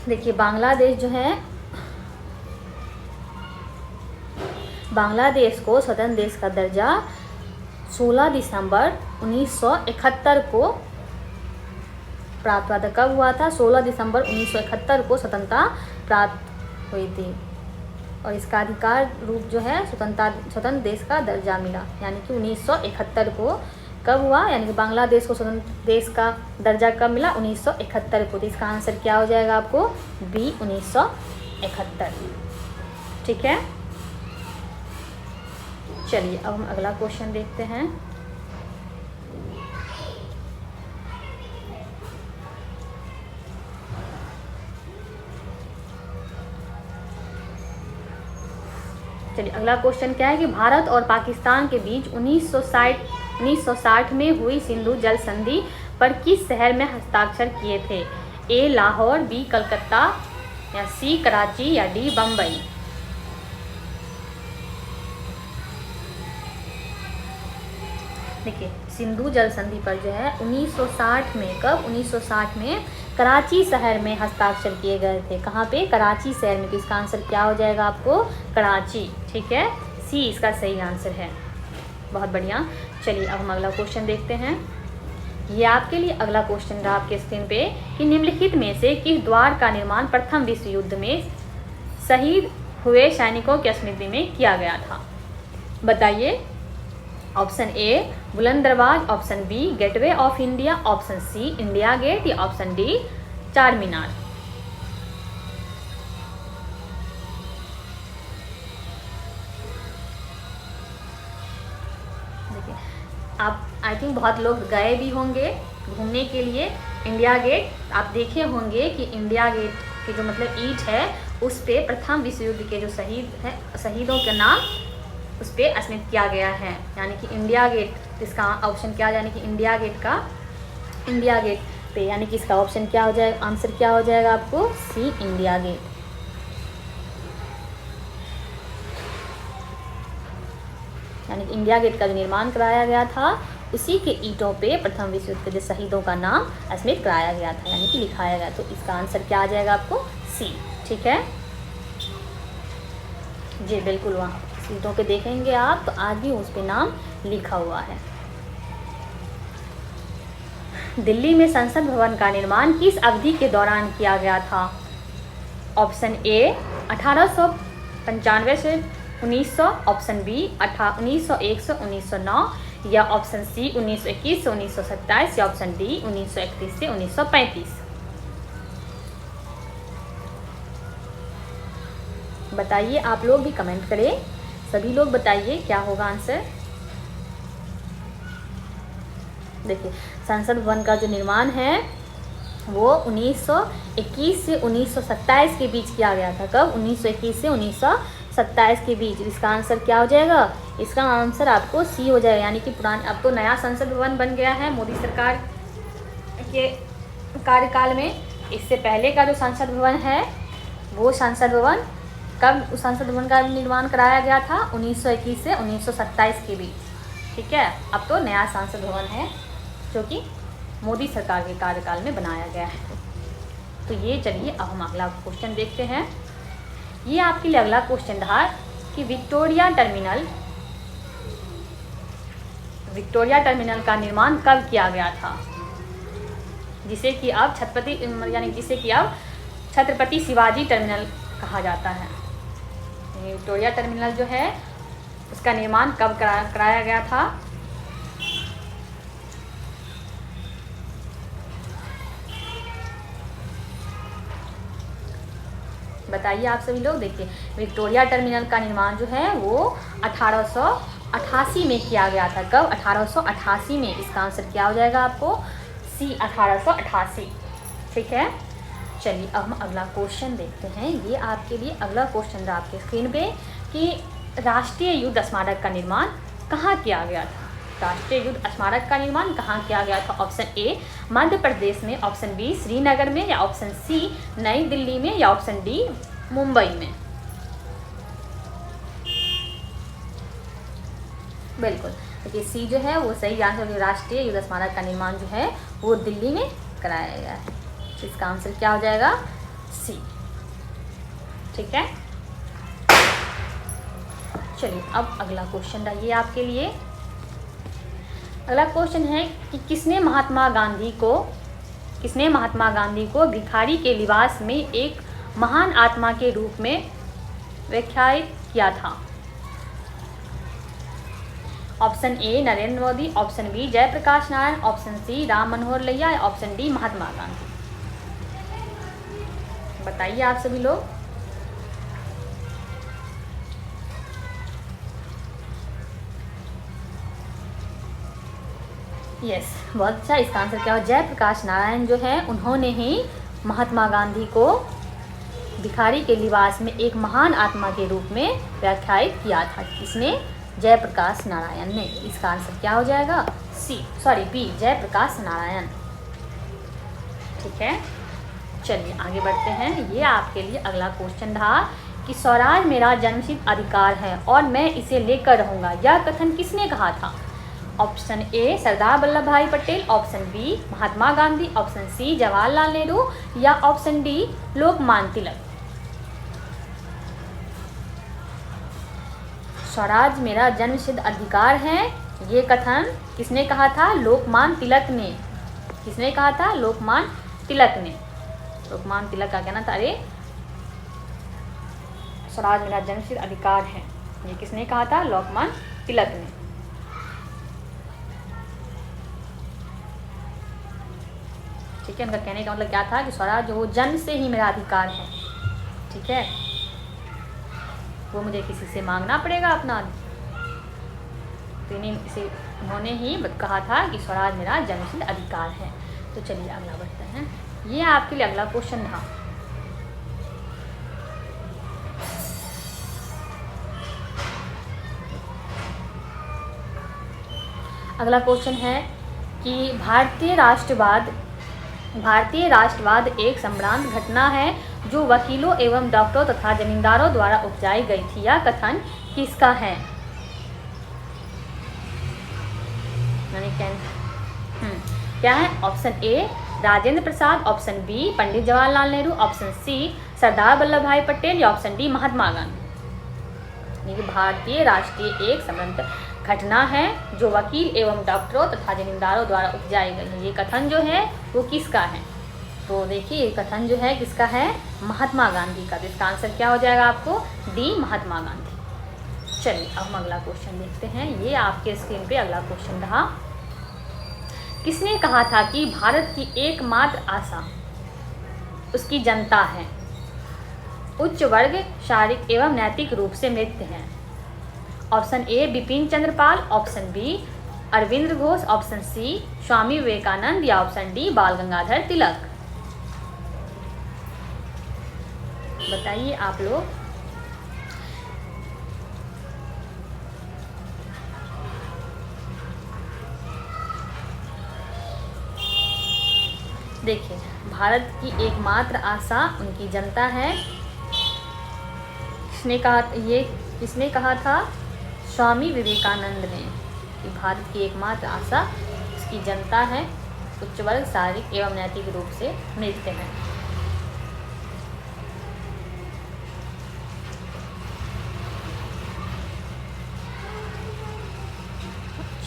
देखिए बांग्लादेश जो है, बांग्लादेश को स्वतंत्र देश का दर्जा 16 दिसंबर 1971 को प्राप्त हुआ था। कब हुआ था? 16 दिसंबर 1971 को स्वतंत्रता प्राप्त हुई थी और इसका अधिकार रूप जो है स्वतंत्र देश का दर्जा मिला, यानी कि 1971 को कब हुआ, यानी कि बांग्लादेश को स्वतंत्र देश का दर्जा कब मिला? 1971 को। तो इसका आंसर क्या हो जाएगा आपको? बी 1971। ठीक है, चलिए अब हम अगला क्वेश्चन देखते हैं। चलिए अगला क्वेश्चन क्या है कि भारत और पाकिस्तान के बीच 1960 में हुई सिंधु जल संधि पर किस शहर में हस्ताक्षर किए थे? ए लाहौर, बी कलकत्ता, या सी कराची, या डी बम्बई। देखिए सिंधु जल संधि पर जो है 1960 में, कब? 1960 में कराची शहर में हस्ताक्षर किए गए थे। कहाँ पे? कराची शहर में। तो इसका आंसर क्या हो जाएगा आपको? कराची। ठीक है, सी इसका सही आंसर है। बहुत बढ़िया। चलिए अब हम अगला क्वेश्चन देखते हैं। ये आपके लिए अगला क्वेश्चन रहा आपके स्क्रीन पे कि निम्नलिखित में से किस द्वार का निर्माण प्रथम विश्व युद्ध में शहीद हुए सैनिकों की स्मृति में किया गया था? बताइए। Option A Buland Darwaza, option B gateway of India, option C India gate, या ऑप्शन डी चार मीनार। देखिए आप आई थिंक बहुत लोग गए भी होंगे घूमने के लिए इंडिया गेट। आप देखे होंगे कि इंडिया गेट की जो मतलब ईंट है उस पे प्रथम विश्व युद्ध के जो शहीद हैं, शहीदों के नाम उस पर स्मृत किया गया है, यानी कि इंडिया गेट। इसका ऑप्शन क्या, यानी कि इंडिया गेट पे, यानी कि इसका ऑप्शन क्या हो जाएगा? आंसर क्या हो जाएगा आपको? सी इंडिया गेट। यानी कि इंडिया गेट का जो निर्माण कराया गया था उसी के ईंटों पे प्रथम विश्व युद्ध के जो शहीदों का नाम स्मृत कराया गया था, यानी कि लिखाया गया। तो इसका आंसर क्या आ जाएगा आपको? सी। ठीक है जी, बिल्कुल। वहाँ ईंटों पे देखेंगे आप तो आज भी उस पे नाम लिखा हुआ है। दिल्ली में संसद भवन का निर्माण किस अवधि के दौरान किया गया था? ऑप्शन ए 1895 से 1900, ऑप्शन बी 1901 से 1909, या ऑप्शन सी 1921 से 1927, या ऑप्शन डी 1931 से 1935। बताइए, आप लोग भी कमेंट करें, सभी लोग बताइए क्या होगा आंसर। देखिए संसद भवन का जो निर्माण है वो 1921 से 1927 के बीच किया गया था। कब? 1921 से 1927 के बीच। इसका आंसर क्या हो जाएगा? इसका आंसर आपको सी हो जाएगा, यानी कि पुराने, अब तो नया संसद भवन बन गया है मोदी सरकार के कार्यकाल में। इससे पहले का जो संसद भवन है वो संसद भवन कब उस संसद भवन का निर्माण कराया गया था? 1921 से 1927 के बीच। ठीक है, अब तो नया संसद भवन है जो कि मोदी सरकार के कार्यकाल में बनाया गया है। तो ये चलिए अब हम अगला क्वेश्चन देखते हैं। ये आपके लिए अगला क्वेश्चन रहा कि विक्टोरिया टर्मिनल का निर्माण कब किया गया था, जिसे कि अब छत्रपति शिवाजी टर्मिनल कहा जाता है। विक्टोरिया टर्मिनल जो है उसका निर्माण कब कराया गया था? बताइए आप सभी लोग। देखिए विक्टोरिया टर्मिनल का निर्माण जो है वो 1888 में किया गया था। कब? 1888 में। इसका आंसर क्या हो जाएगा आपको? सी 1888। ठीक है, चलिए अब हम अगला क्वेश्चन देखते हैं। ये आपके लिए अगला क्वेश्चन रहा आपके स्क्रीन पे कि राष्ट्रीय युद्ध स्मारक का निर्माण कहाँ किया गया था? राष्ट्रीय युद्ध स्मारक का निर्माण कहाँ किया गया था? ऑप्शन ए मध्य प्रदेश में, ऑप्शन बी श्रीनगर में, या ऑप्शन सी नई दिल्ली में, या ऑप्शन डी मुंबई में। बिल्कुल, देखिए सी जो है वो सही आंसर। राष्ट्रीय युद्ध स्मारक का निर्माण जो है वो दिल्ली में कराया गया है। इसका आंसर क्या हो जाएगा? सी। ठीक है, चलिए अब अगला क्वेश्चन रहिए आपके लिए अगला क्वेश्चन है कि किसने महात्मा गांधी को भिखारी के लिबास में एक महान आत्मा के रूप में व्याख्यायित किया था? Option A Narendra Modi, option B Jayaprakash Narayan, option C Ram Manohar Lohia, option D Mahatma Gandhi. बताइए आप सभी लोग। यस, बहुत अच्छा। इसका आंसर क्या हो? जयप्रकाश नारायण जो है उन्होंने ही महात्मा गांधी को भिखारी के लिबास में एक महान आत्मा के रूप में व्याख्यायित किया था। किसने? जयप्रकाश नारायण ने। इसका आंसर क्या हो जाएगा? बी जयप्रकाश नारायण। ठीक है, चलिए आगे बढ़ते हैं। ये आपके लिए अगला क्वेश्चन था कि स्वराज मेरा जन्मसिद्ध अधिकार है और मैं इसे लेकर रहूंगा, यह कथन किसने कहा था? ऑप्शन ए सरदार Vallabh Bhai Patel, option B Mahatma Gandhi, option C Jawaharlal Nehru या ऑप्शन डी लोकमान्य तिलक। स्वराज मेरा जन्मसिद्ध अधिकार है, ये कथन किसने कहा था? लोकमान्य तिलक ने। किसने कहा था? लोकमान्य तिलक ने। लोकमान्य तिलक का कहना था, अरे स्वराज मेरा जन्मसिद्ध अधिकार है, ये किसने कहा था? लोकमान्य तिलक ने। ठीक है, उनका कहने का मतलब क्या था कि स्वराज जो जन्म से ही मेरा अधिकार है। ठीक है, वो मुझे किसी से मांगना पड़ेगा अपना। तो उन्होंने ही कहा था कि स्वराज मेरा जन्मसिद्ध अधिकार है। तो चलिए अगला बढ़ते हैं। ये आपके लिए अगला क्वेश्चन था। अगला क्वेश्चन है कि भारतीय राष्ट्रवाद एक संभ्रांत घटना है जो वकीलों एवं डॉक्टरों तथा जमींदारों द्वारा उपजाई गई थी। यह कथन किसका है? क्या है? Option A Rajendra Prasad, option B Pandit Jawaharlal Nehru, option C Sardar Vallabh Bhai Patel या ऑप्शन डी महात्मा गांधी। ये भारतीय राष्ट्रीय एक संबंध घटना है जो वकील एवं डॉक्टरों तथा जमींदारों द्वारा उपजाई गई है। ये कथन जो है वो किसका है? तो देखिए ये कथन जो है किसका है? महात्मा गांधी का। इसका आंसर क्या हो जाएगा आपको? डी महात्मा गांधी। चलिए अब हम अगला क्वेश्चन देखते हैं। ये आपके स्क्रीन पे अगला क्वेश्चन रहा। किसने कहा था कि भारत की एकमात्र आशा उसकी जनता है? उच्च वर्ग शारीरिक एवं नैतिक रूप से मृत हैं। Option A Bipin Chandra Pal, option B Aurobindo Ghosh, option C Swami Vivekananda या ऑप्शन डी बाल गंगाधर तिलक। बताइए आप लोग। देखिए, भारत की एकमात्र आशा उनकी जनता है। किसने कहा था? स्वामी विवेकानंद ने कि भारत की एकमात्र आशा उसकी जनता है, उच्च वर्ग शारीरिक एवं नैतिक रूप से मृत हैं।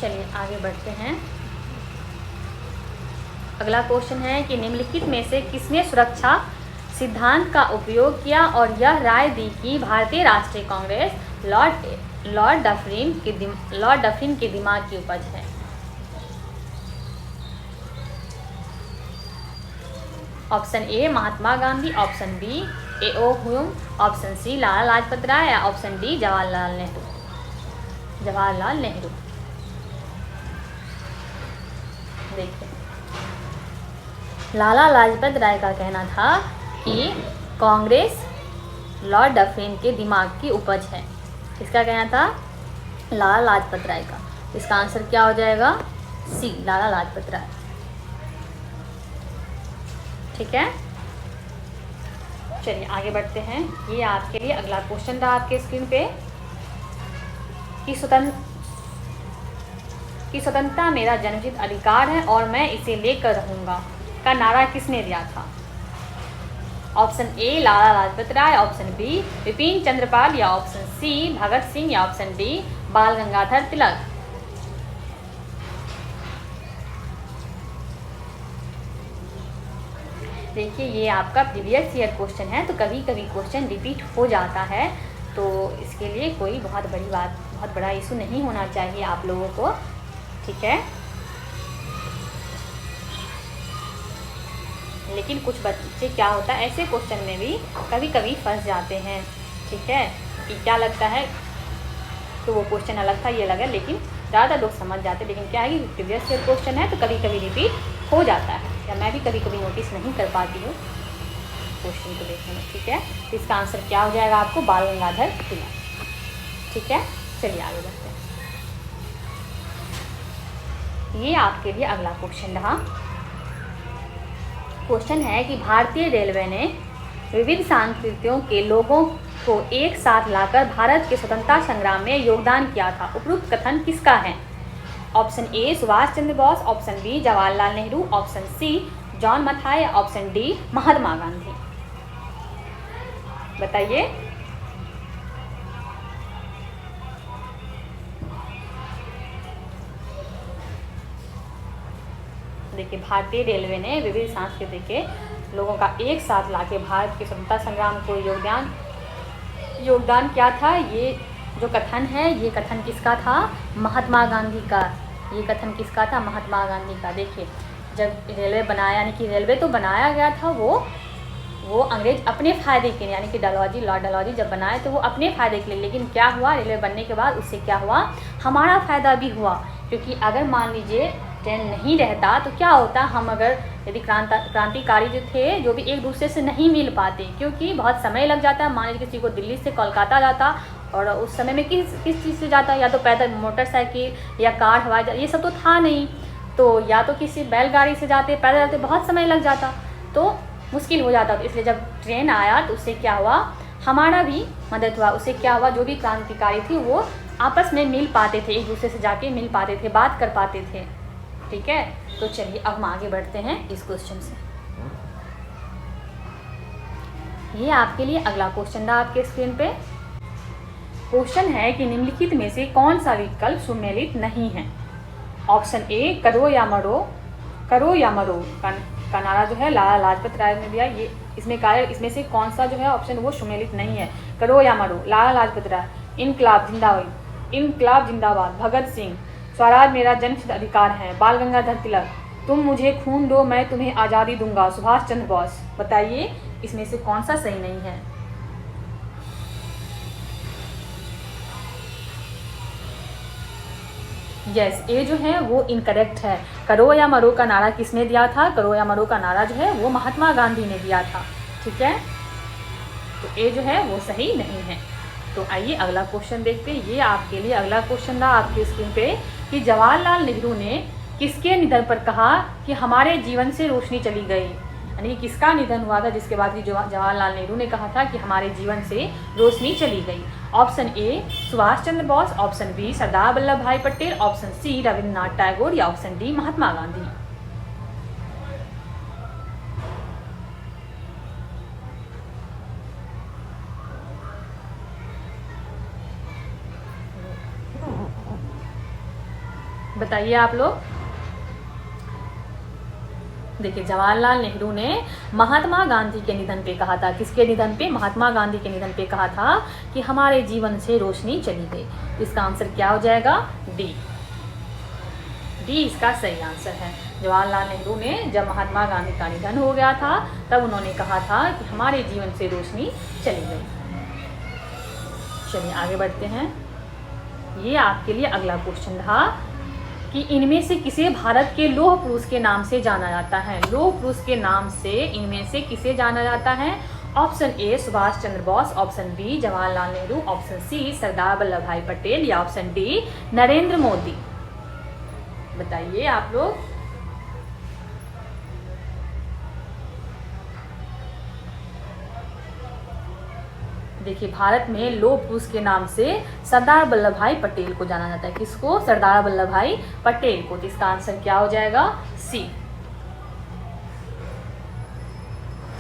चलिए आगे बढ़ते हैं। अगला क्वेश्चन है कि निम्नलिखित में से किसने सुरक्षा सिद्धांत का उपयोग किया और यह राय दी कि भारतीय राष्ट्रीय कांग्रेस लॉर्ड डफरिन के दिमाग की उपज है? Option A Mahatma Gandhi, option B A O. Hume, option C Lala Lajpat Rai या ऑप्शन डी जवाहरलाल नेहरू। देखिए, लाला लाजपत राय का कहना था कि कांग्रेस लॉर्ड डफरिन के दिमाग की उपज है। किसका कहना था? लाला लाजपत राय का। इसका आंसर क्या हो जाएगा? सी लाला लाजपत राय। ठीक है, चलिए आगे बढ़ते हैं। ये आपके लिए अगला क्वेश्चन था आपके स्क्रीन पे कि स्वतंत्रता मेरा जन्मसिद्ध अधिकार है और मैं इसे लेकर रहूंगा का नारा किसने दिया था? Option A Lala Lajpat Rai, option B Bipin Chandra Pal या ऑप्शन सी भगत सिंह या ऑप्शन डी बाल गंगाधर तिलक। देखिए ये आपका प्रीवियस ईयर क्वेश्चन है, तो कभी कभी क्वेश्चन रिपीट हो जाता है, तो इसके लिए कोई बहुत बड़ा इशू नहीं होना चाहिए आप लोगों को, ठीक है। लेकिन कुछ बच्चे क्या होता है, ऐसे क्वेश्चन में भी कभी कभी फंस जाते हैं, ठीक है, कि क्या लगता है तो वो क्वेश्चन अलग था ये अलग है, लेकिन ज़्यादा लोग समझ जाते हैं। लेकिन क्या है कि प्रीवियस ईयर क्वेश्चन है तो कभी कभी रिपीट हो जाता है, या मैं भी कभी कभी नोटिस नहीं कर पाती हूँ क्वेश्चन को देखने में, ठीक है। तो इसका आंसर क्या हो जाएगा आपको, बाल गंगाधर तिलक, ठीक है। चलिए आगे बढ़ते हैं। ये आपके लिए अगला क्वेश्चन रहा। क्वेश्चन है कि भारतीय रेलवे ने विविध संस्कृतियों के लोगों को एक साथ लाकर भारत के स्वतंत्रता संग्राम में योगदान किया था। उपरोक्त कथन किसका है? Option A Subhash Chandra Bose, option B Jawaharlal Nehru, option C John Mathai, option D Mahatma Gandhi. बताइए। देखिए भारतीय रेलवे ने विविध संस्कृति के लोगों का एक साथ लाके भारत के स्वतंत्रता संग्राम को योगदान क्या था। ये जो कथन है ये कथन किसका था? महात्मा गांधी का। ये कथन किसका था? महात्मा गांधी का। देखिए जब रेलवे बनाया, यानी कि रेलवे तो बनाया गया था वो अंग्रेज अपने फ़ायदे के लिए, यानी कि डलहौजी, लॉर्ड डलहौजी जब बनाए तो वो अपने फ़ायदे के लिए, लेकिन क्या हुआ रेलवे बनने के बाद उससे क्या हुआ, हमारा फ़ायदा भी हुआ। क्योंकि अगर मान लीजिए ट्रेन नहीं रहता तो क्या होता, हम अगर यदि क्रांतिकारी जो थे जो भी एक दूसरे से नहीं मिल पाते, क्योंकि बहुत समय लग जाता है। मान लीजिए किसी को दिल्ली से कोलकाता जाता और उस समय में किस चीज़ से जाता, या तो पैदल, मोटरसाइकिल या कार, हवाई जहाज, ये सब तो था नहीं, तो या तो किसी बैलगाड़ी से जाते, पैदल जाते, बहुत समय लग जाता तो मुश्किल हो जाता। तो इसलिए जब ट्रेन आया तो उससे क्या हुआ, हमारा भी मदद हुआ। उससे क्या हुआ, जो भी क्रांतिकारी थी वो आपस में मिल पाते थे, एक दूसरे से जाके मिल पाते थे, बात कर पाते थे, ठीक है। तो चलिए अब हम आगे बढ़ते हैं इस क्वेश्चन से। ये आपके लिए अगला क्वेश्चन था आपके स्क्रीन पे। क्वेश्चन है कि निम्नलिखित में से कौन सा विकल्प सुमेलित नहीं है। ऑप्शन ए करो या मरो का नारा जो है लाला लाजपत राय ने दिया। ये इसमें से कौन सा जो है ऑप्शन वो सुमेलित नहीं है। करो या मरो, लाला लाजपत राय, इनकलाब जिंदाबाद, भगत सिंह, स्वराज मेरा जन्मसिद्ध अधिकार है, बाल गंगाधर तिलक, तुम मुझे खून दो मैं तुम्हें आज़ादी दूंगा, सुभाष चंद्र बोस। बताइए इसमें से कौन सा सही नहीं है। यस, ये जो है वो इनकरेक्ट है। करो या मरो का नारा किसने दिया था? करो या मरो का नारा जो है वो महात्मा गांधी ने दिया था, ठीक है। तो ये जो है वो सही नहीं है। तो आइए अगला क्वेश्चन देखते हैं। ये आपके लिए अगला क्वेश्चन था आपकी स्क्रीन पे कि जवाहरलाल नेहरू ने किसके निधन पर कहा कि हमारे जीवन से रोशनी चली गई। यानी कि किसका निधन हुआ था जिसके बाद जवाहरलाल नेहरू ने कहा था कि हमारे जीवन से रोशनी चली गई। Option A Subhash Chandra Bose, option B Sardar Vallabh Bhai Patel, option C Rabindranath Tagore, या ऑप्शन डी महात्मा गांधी। बताइए आप लोग। देखिए जवाहरलाल नेहरू ने महात्मा गांधी के निधन पे कहा था। किसके निधन पे? महात्मा गांधी के निधन पे कहा था कि हमारे जीवन से रोशनी चली गई। तो इसका आंसर क्या हो जाएगा? डी इसका सही आंसर है। जवाहरलाल नेहरू ने जब महात्मा गांधी का निधन हो गया था तब उन्होंने कहा था कि हमारे जीवन से रोशनी चली गई। चलिए आगे बढ़ते हैं। ये आपके लिए अगला क्वेश्चन था कि इनमें से किसे भारत के लौह पुरुष के नाम से जाना जाता है। लौह पुरुष के नाम से इनमें से किसे जाना जाता है? Option A Subhash Chandra Bose, option B Jawaharlal Nehru, option C Sardar Vallabh Bhai Patel, या ऑप्शन डी नरेंद्र मोदी। बताइए आप लोग। देखिए भारत में लौह पुरुष के नाम से सरदार वल्लभ भाई पटेल को जाना जाता है। किसको? सरदार वल्लभ भाई पटेल को। तो इसका आंसर क्या हो जाएगा? सी,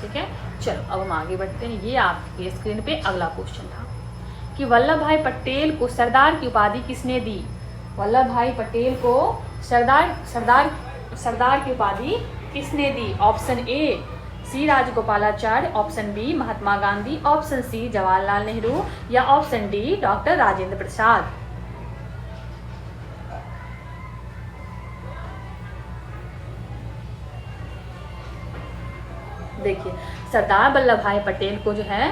ठीक है। चलो अब हम आगे बढ़ते हैं। ये आपके स्क्रीन पे अगला क्वेश्चन था कि वल्लभ भाई पटेल को सरदार की उपाधि किसने दी। वल्लभ भाई पटेल को सरदार की उपाधि किसने दी? Option A C Rajagopalachari, option B Mahatma Gandhi, option C Jawaharlal Nehru या option D doctor Rajendra Prasad. देखिए, सरदार वल्लभ भाई पटेल को जो है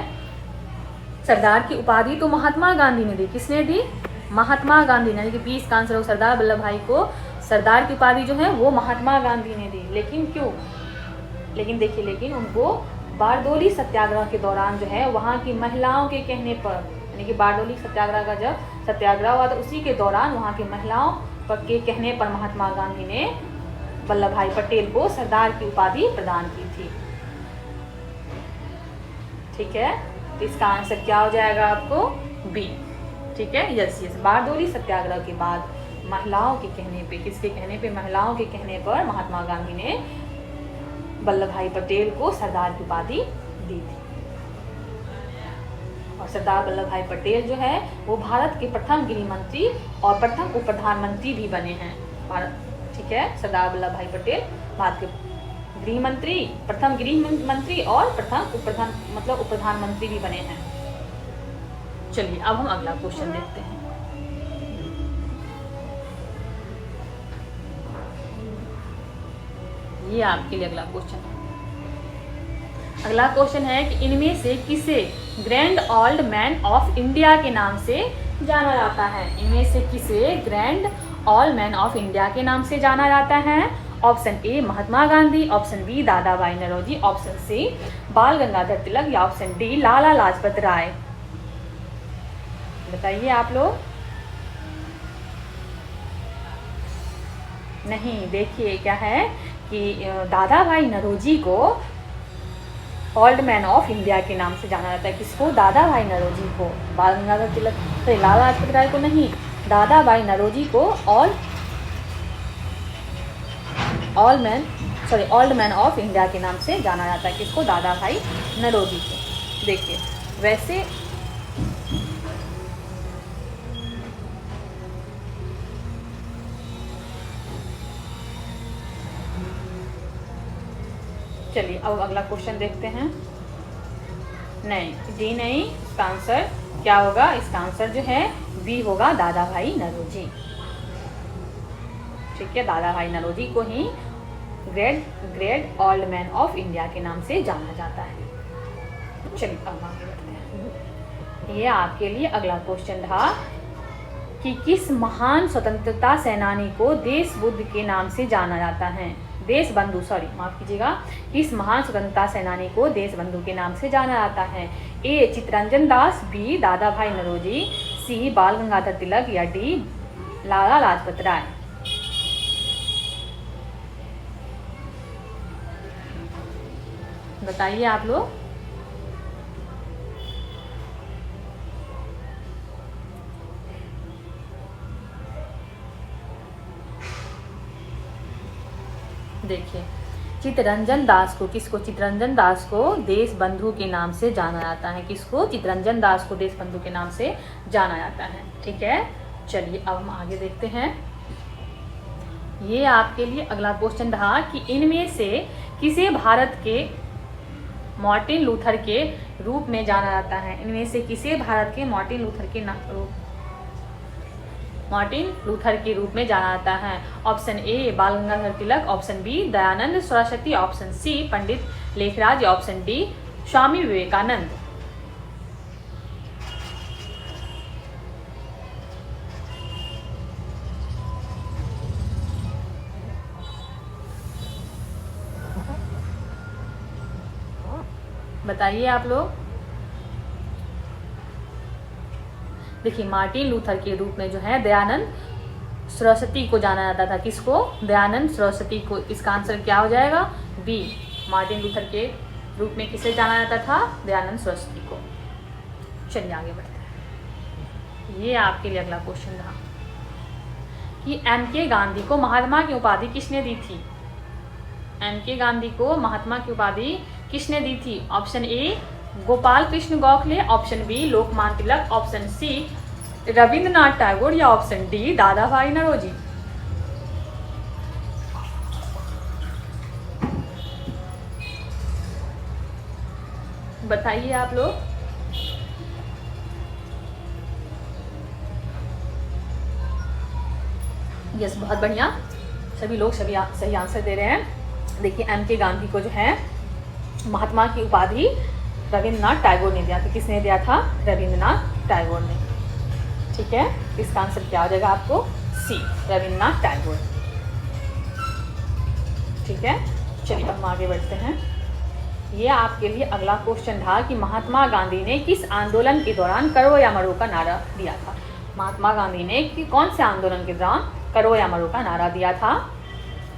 सरदार की उपाधि तो महात्मा गांधी ने दी। किसने दी? महात्मा गांधी ने। यानी कि 20 का आंसर हो। सरदार वल्लभ भाई को सरदार की उपाधि जो है वो महात्मा गांधी ने दी। लेकिन क्यों? लेकिन उनको बारडोली सत्याग्रह के दौरान जो है वहाँ की महिलाओं के कहने पर, यानी कि बारडोली सत्याग्रह का जब सत्याग्रह हुआ तो उसी के दौरान वहाँ की महिलाओं के कहने पर महात्मा गांधी ने वल्लभ भाई पटेल को सरदार की उपाधि प्रदान की थी। ठीक है, तो इसका आंसर क्या हो जाएगा आपको? बी। ठीक है, यस। बारडोली सत्याग्रह के बाद महिलाओं के कहने पे, किसके कहने पे? महिलाओं के कहने पर महात्मा गांधी ने वल्लभ भाई पटेल को सरदार की उपाधि दी थी। और सरदार वल्लभ भाई पटेल जो है वो भारत के प्रथम गृह मंत्री और प्रथम उप प्रधानमंत्री भी बने हैं। ठीक है, सरदार वल्लभ भाई पटेल भारत के गृह मंत्री, प्रथम गृह मंत्री और प्रथम उप प्रधानमंत्री भी बने हैं। चलिए अब हम अगला क्वेश्चन देखते हैं। ये आपके लिए अगला क्वेश्चन है। अगला क्वेश्चन है कि इनमें से किसे grand old man of India के नाम से जाना जाता है? इनमें से किसे grand old man of India के नाम से जाना जाता है? Option A Mahatma Gandhi, option B दादा भाई नौरोजी, ऑप्शन सी बाल गंगाधर तिलक या ऑप्शन डी लाला लाजपत राय। बताइए आप लोग। नहीं, देखिए क्या है कि दादा भाई नौरोजी को ओल्ड मैन ऑफ इंडिया के नाम से जाना जाता है। किसको? दादा भाई नौरोजी को। बाल गंगाधर तिलक, लाला लाजपत राय को नहीं, दादा भाई नौरोजी को ओल्ड मैन ऑफ इंडिया के नाम से जाना जाता है। किसको? दादा भाई नौरोजी को। देखिए, वैसे चलिए अब अगला क्वेश्चन देखते हैं। नहीं, डी नहीं, इसका आंसर क्या होगा? इसका आंसर जो है बी होगा, दादा भाई नौरोजी। ठीक है, दादा भाई नौरोजी को ही great old man of India के नाम से जाना जाता है। चलिए अब आगे बढ़ते हैं। ये आपके लिए अगला क्वेश्चन था कि किस महान स्वतंत्रता सेनानी को देश बुद्ध के नाम से जाना जाता है? देश बंधु, माफ कीजिएगा, किस महान स्वतंत्रता सेनानी को देश बंधु के नाम से जाना जाता है? ए चित्तरंजन दास, बी दादा भाई नौरोजी, सी बाल गंगाधर तिलक या डी लाला लाजपत राय। बताइए आप लोग। देखिए, चित्तरंजन दास को, किसको? चित्तरंजन दास को देश बंधु के नाम से जाना जाता है। किसको? चित्तरंजन दास को देश बंधु के नाम से जाना जाता है। ठीक है, चलिए अब हम आगे देखते हैं। ये आपके लिए अगला क्वेश्चन रहा कि इनमें से किसे भारत के मार्टिन लूथर के रूप में जाना जाता है? इनमें से किसे भारत के मार्टिन लूथर के रूप में जाना जाता है? Option A Bal Gangadhar Tilak, option B Dayanand Saraswati, option C Pandit Lekhram या ऑप्शन डी स्वामी विवेकानंद। बताइए आप लोग। देखिए, मार्टिन लूथर के रूप में जो है दयानंद सरस्वती को जाना जाता था। किसको? दयानंद सरस्वती को। इसका आंसर क्या हो जाएगा? बी। मार्टिन लूथर के रूप में किसे जाना जाता था? दयानंद सरस्वती को। चलिए आगे बढ़ते हैं। ये आपके लिए अगला क्वेश्चन था कि एम.के. गांधी को महात्मा की उपाधि किसने दी थी? एम.के. गांधी को महात्मा की उपाधि किसने दी थी? Option A Gopal Krishna Gokhale, option B Lokmanya Tilak, option C Rabindranath Tagore या ऑप्शन डी दादा भाई नौरोजी। बताइए आप लोग। यस, बहुत बढ़िया, सभी लोग सही आंसर दे रहे हैं। देखिए एम.के. गांधी को जो है महात्मा की उपाधि रविंद्रनाथ टैगोर ने दिया था। किसने दिया था? रविंद्रनाथ टैगोर ने। ठीक है, इसका आंसर क्या हो जाएगा आपको? सी, रविंद्रनाथ टैगोर। ठीक है, चलिए हम आगे बढ़ते हैं। ये आपके लिए अगला क्वेश्चन था कि महात्मा गांधी ने किस आंदोलन के दौरान करो या मरो का नारा दिया था? महात्मा गांधी ने कौन से आंदोलन के दौरान करो या मरो का नारा दिया था?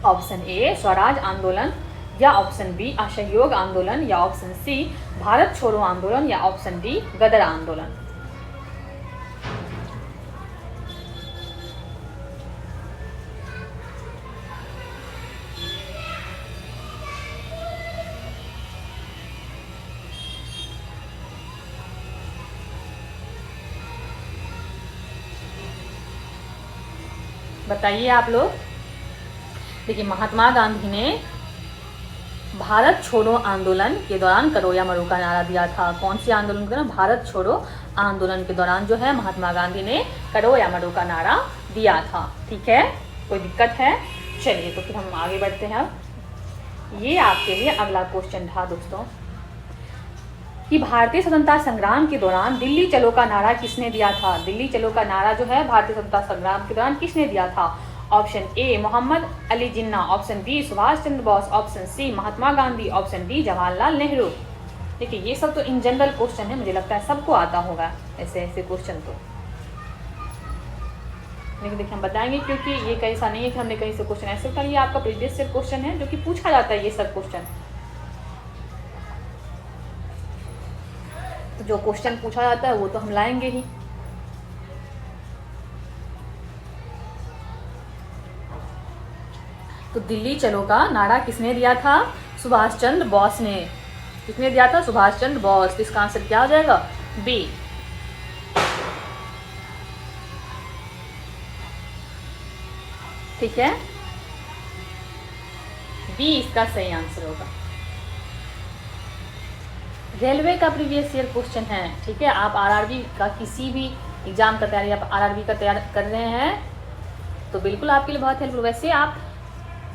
ऑप्शन ए स्वराज आंदोलन, या ऑप्शन बी असहयोग आंदोलन, या ऑप्शन सी भारत छोड़ो आंदोलन, या ऑप्शन डी गदर आंदोलन। बताइए आप लोग। देखिए महात्मा गांधी ने भारत छोड़ो आंदोलन के दौरान करो या मरो का नारा दिया था। कौन सी आंदोलन के दौरान? भारत छोड़ो आंदोलन के दौरान जो है महात्मा गांधी ने करो या मरो का नारा दिया था। ठीक है, कोई दिक्कत है? चलिए तो फिर हम आगे बढ़ते हैं। ये आपके लिए अगला क्वेश्चन था दोस्तों कि भारतीय स्वतंत्रता संग्राम के दौरान दिल्ली चलो का नारा किसने दिया था? दिल्ली चलो का नारा जो है भारतीय स्वतंत्रता संग्राम के दौरान किसने दिया था? Option A Mohammad Ali Jinnah, option B Subhash Chandra Bose, option C Mahatma Gandhi, option D Jawaharlal Nehru. देखिए ये सब तो इन जनरल क्वेश्चन है, मुझे लगता है सबको आता होगा ऐसे क्वेश्चन तो। लेकिन देखिए हम बताएंगे, क्योंकि ये कैसा नहीं है कि हमने कहीं से क्वेश्चन ऐसे कर लिया। आपका प्रीवियस ईयर क्वेश्चन है जो कि पूछा जाता है ये सब क्वेश्चन। तो जो क्वेश्चन पूछा जाता है वो तो हम लाएंगे ही। तो दिल्ली चलो का नारा किसने दिया था? सुभाष चंद्र बोस ने। किसने दिया था? सुभाष चंद्र बोस। तो इसका आंसर क्या हो जाएगा? बी। ठीक है, बी इसका सही आंसर होगा। रेलवे का प्रीवियस ईयर क्वेश्चन है। ठीक है, आप आरआरबी का किसी भी एग्जाम का तैयारी, आप आरआरबी का तैयार कर रहे हैं तो बिल्कुल आपके लिए बहुत हेल्पफुल, वैसे आप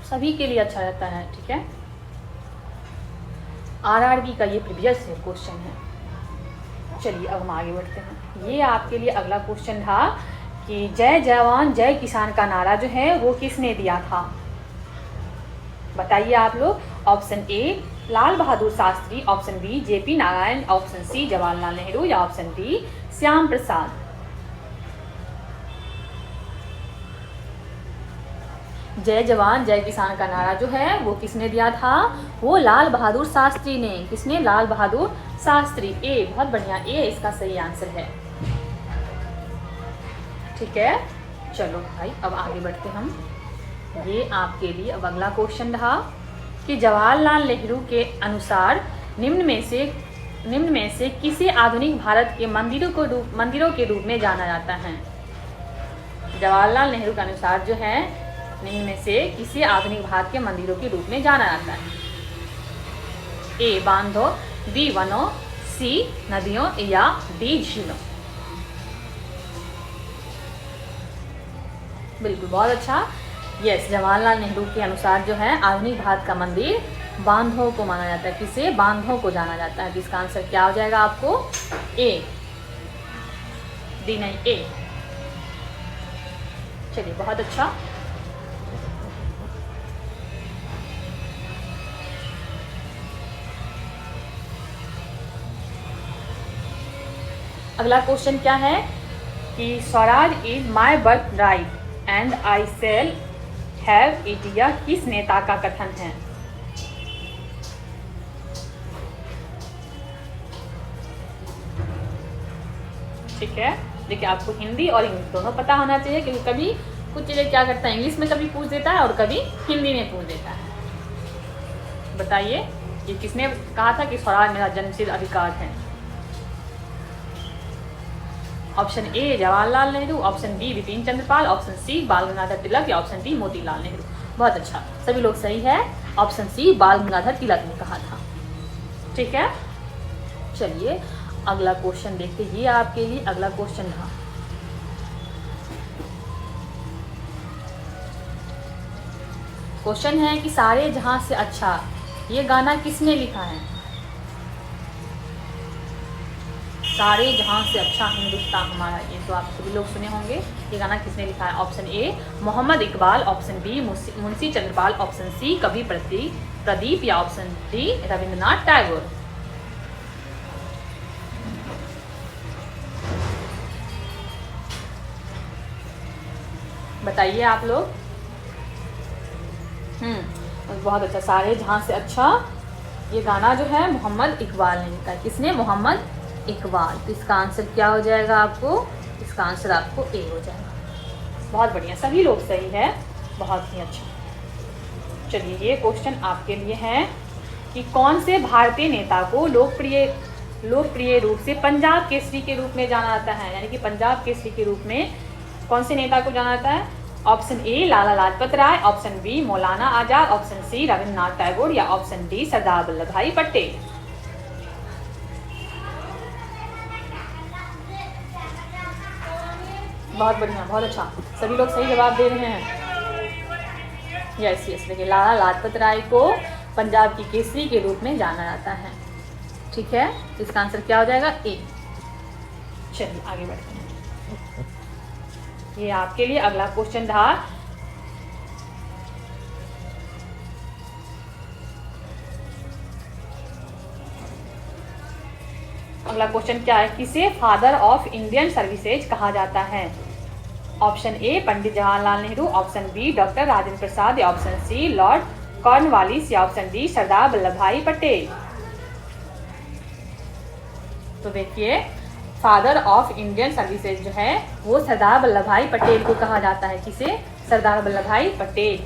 सभी के लिए अच्छा रहता है। ठीक है, आरआरबी का ये प्रीवियस ईयर क्वेश्चन है। चलिए अब हम आगे बढ़ते हैं। ये आपके लिए अगला क्वेश्चन था कि जय जवान जय किसान का नारा जो है वो किसने दिया था? बताइए आप लोग। Option A Lal Bahadur Shastri, option B JP Narayan, option C Jawaharlal Nehru, या ऑप्शन डी श्याम प्रसाद। जय जवान जय किसान का नारा जो है वो किसने दिया था? वो लाल बहादुर शास्त्री ने। किसने? लाल बहादुर शास्त्री। ए, बहुत बढ़िया, ए इसका सही आंसर है। ठीक है, चलो भाई अब आगे बढ़ते हम। ये आपके लिए अब अगला क्वेश्चन रहा कि जवाहरलाल नेहरू के अनुसार निम्न में से किसे आधुनिक भारत के मंदिरों के रूप में जाना जाता है? जवाहरलाल नेहरू के अनुसार जो है निम्न में से किसे आधुनिक भारत के मंदिरों के रूप में जाना जाता है? ए बांधों, बी वनों, सी नदियों, या डी झीलों। बिल्कुल, बहुत अच्छा। यस, जवाहरलाल नेहरू के अनुसार जो है आधुनिक भारत का मंदिर बांधों को माना जाता है। किसे? बांधों को जाना जाता है। इसका आंसर क्या हो जाएगा आपको? ए, डी नहीं, ए। चलिए बहुत अच्छा। अगला क्वेश्चन क्या है कि Swaraj is my birth right and I shall have it, यह किस नेता का कथन है? ठीक है, देखिए आपको हिंदी और इंग्लिश दोनों पता होना चाहिए, क्योंकि कभी कुछ चीज़ें क्या करता है इंग्लिश में कभी पूछ देता है और कभी हिंदी में पूछ देता है। बताइए ये किसने कहा था कि स्वराज मेरा जन्मसिद्ध अधिकार है? Option A Jawaharlal Nehru, option B Bipin Chandrapal, option C Bal Gangadhar Tilak, या ऑप्शन डी मोतीलाल नेहरू। बहुत अच्छा, सभी लोग सही है। ऑप्शन सी बाल गंगाधर तिलक ने कहा था। ठीक है, चलिए अगला क्वेश्चन देखते हैं। ये आपके लिए अगला क्वेश्चन था। क्वेश्चन है कि सारे जहां से अच्छा ये गाना किसने लिखा है? सारे जहां से अच्छा हिंदुस्तान हमारा, ये तो आप सभी लोग सुने होंगे। ये गाना किसने लिखा है? Option A Mohammad Iqbal, option B Munshi Chandrapal, option C Kavi Pradeep या ऑप्शन डी रविंद्रनाथ टैगोर। बताइए आप लोग। बहुत अच्छा। सारे जहां से अच्छा ये गाना जो है मोहम्मद इकबाल ने लिखा है। किसने? मोहम्मद इकबाल। तो इसका आंसर क्या हो जाएगा आपको? इसका आंसर आपको ए हो जाएगा। बहुत बढ़िया, सभी लोग सही है, बहुत ही अच्छा। चलिए ये क्वेश्चन आपके लिए है कि कौन से भारतीय नेता को लोकप्रिय रूप से पंजाब केसरी के रूप में जाना जाता है? यानी कि पंजाब केसरी के रूप में कौन से नेता को जाना जाता है? Option A Lala Lajpat Rai, option B Maulana Azad, option C Rabindranath Tagore या ऑप्शन डी सरदार वल्लभ भाई पटेल। बहुत बढ़िया, बहुत अच्छा, सभी लोग सही जवाब दे रहे हैं। यस यस, देखिए लाला लाजपत राय को पंजाब की केसरी के रूप में जाना जाता है। ठीक है, इसका आंसर क्या हो जाएगा? ए। चलिए आगे बढ़ते हैं। ये आपके लिए अगला क्वेश्चन था। अगला क्वेश्चन क्या है? किसे फादर ऑफ इंडियन सर्विसेज कहा जाता है? Option A Pandit Jawaharlal Nehru, option B doctor Rajendra Prasad या ऑप्शन सी लॉर्ड कॉर्नवालिस या ऑप्शन डी सरदार वल्लभ भाई पटेल। तो देखिए फादर ऑफ इंडियन सर्विसेज जो है वो सरदार वल्लभ भाई पटेल को कहा जाता है। किसे? सरदार वल्लभ भाई पटेल।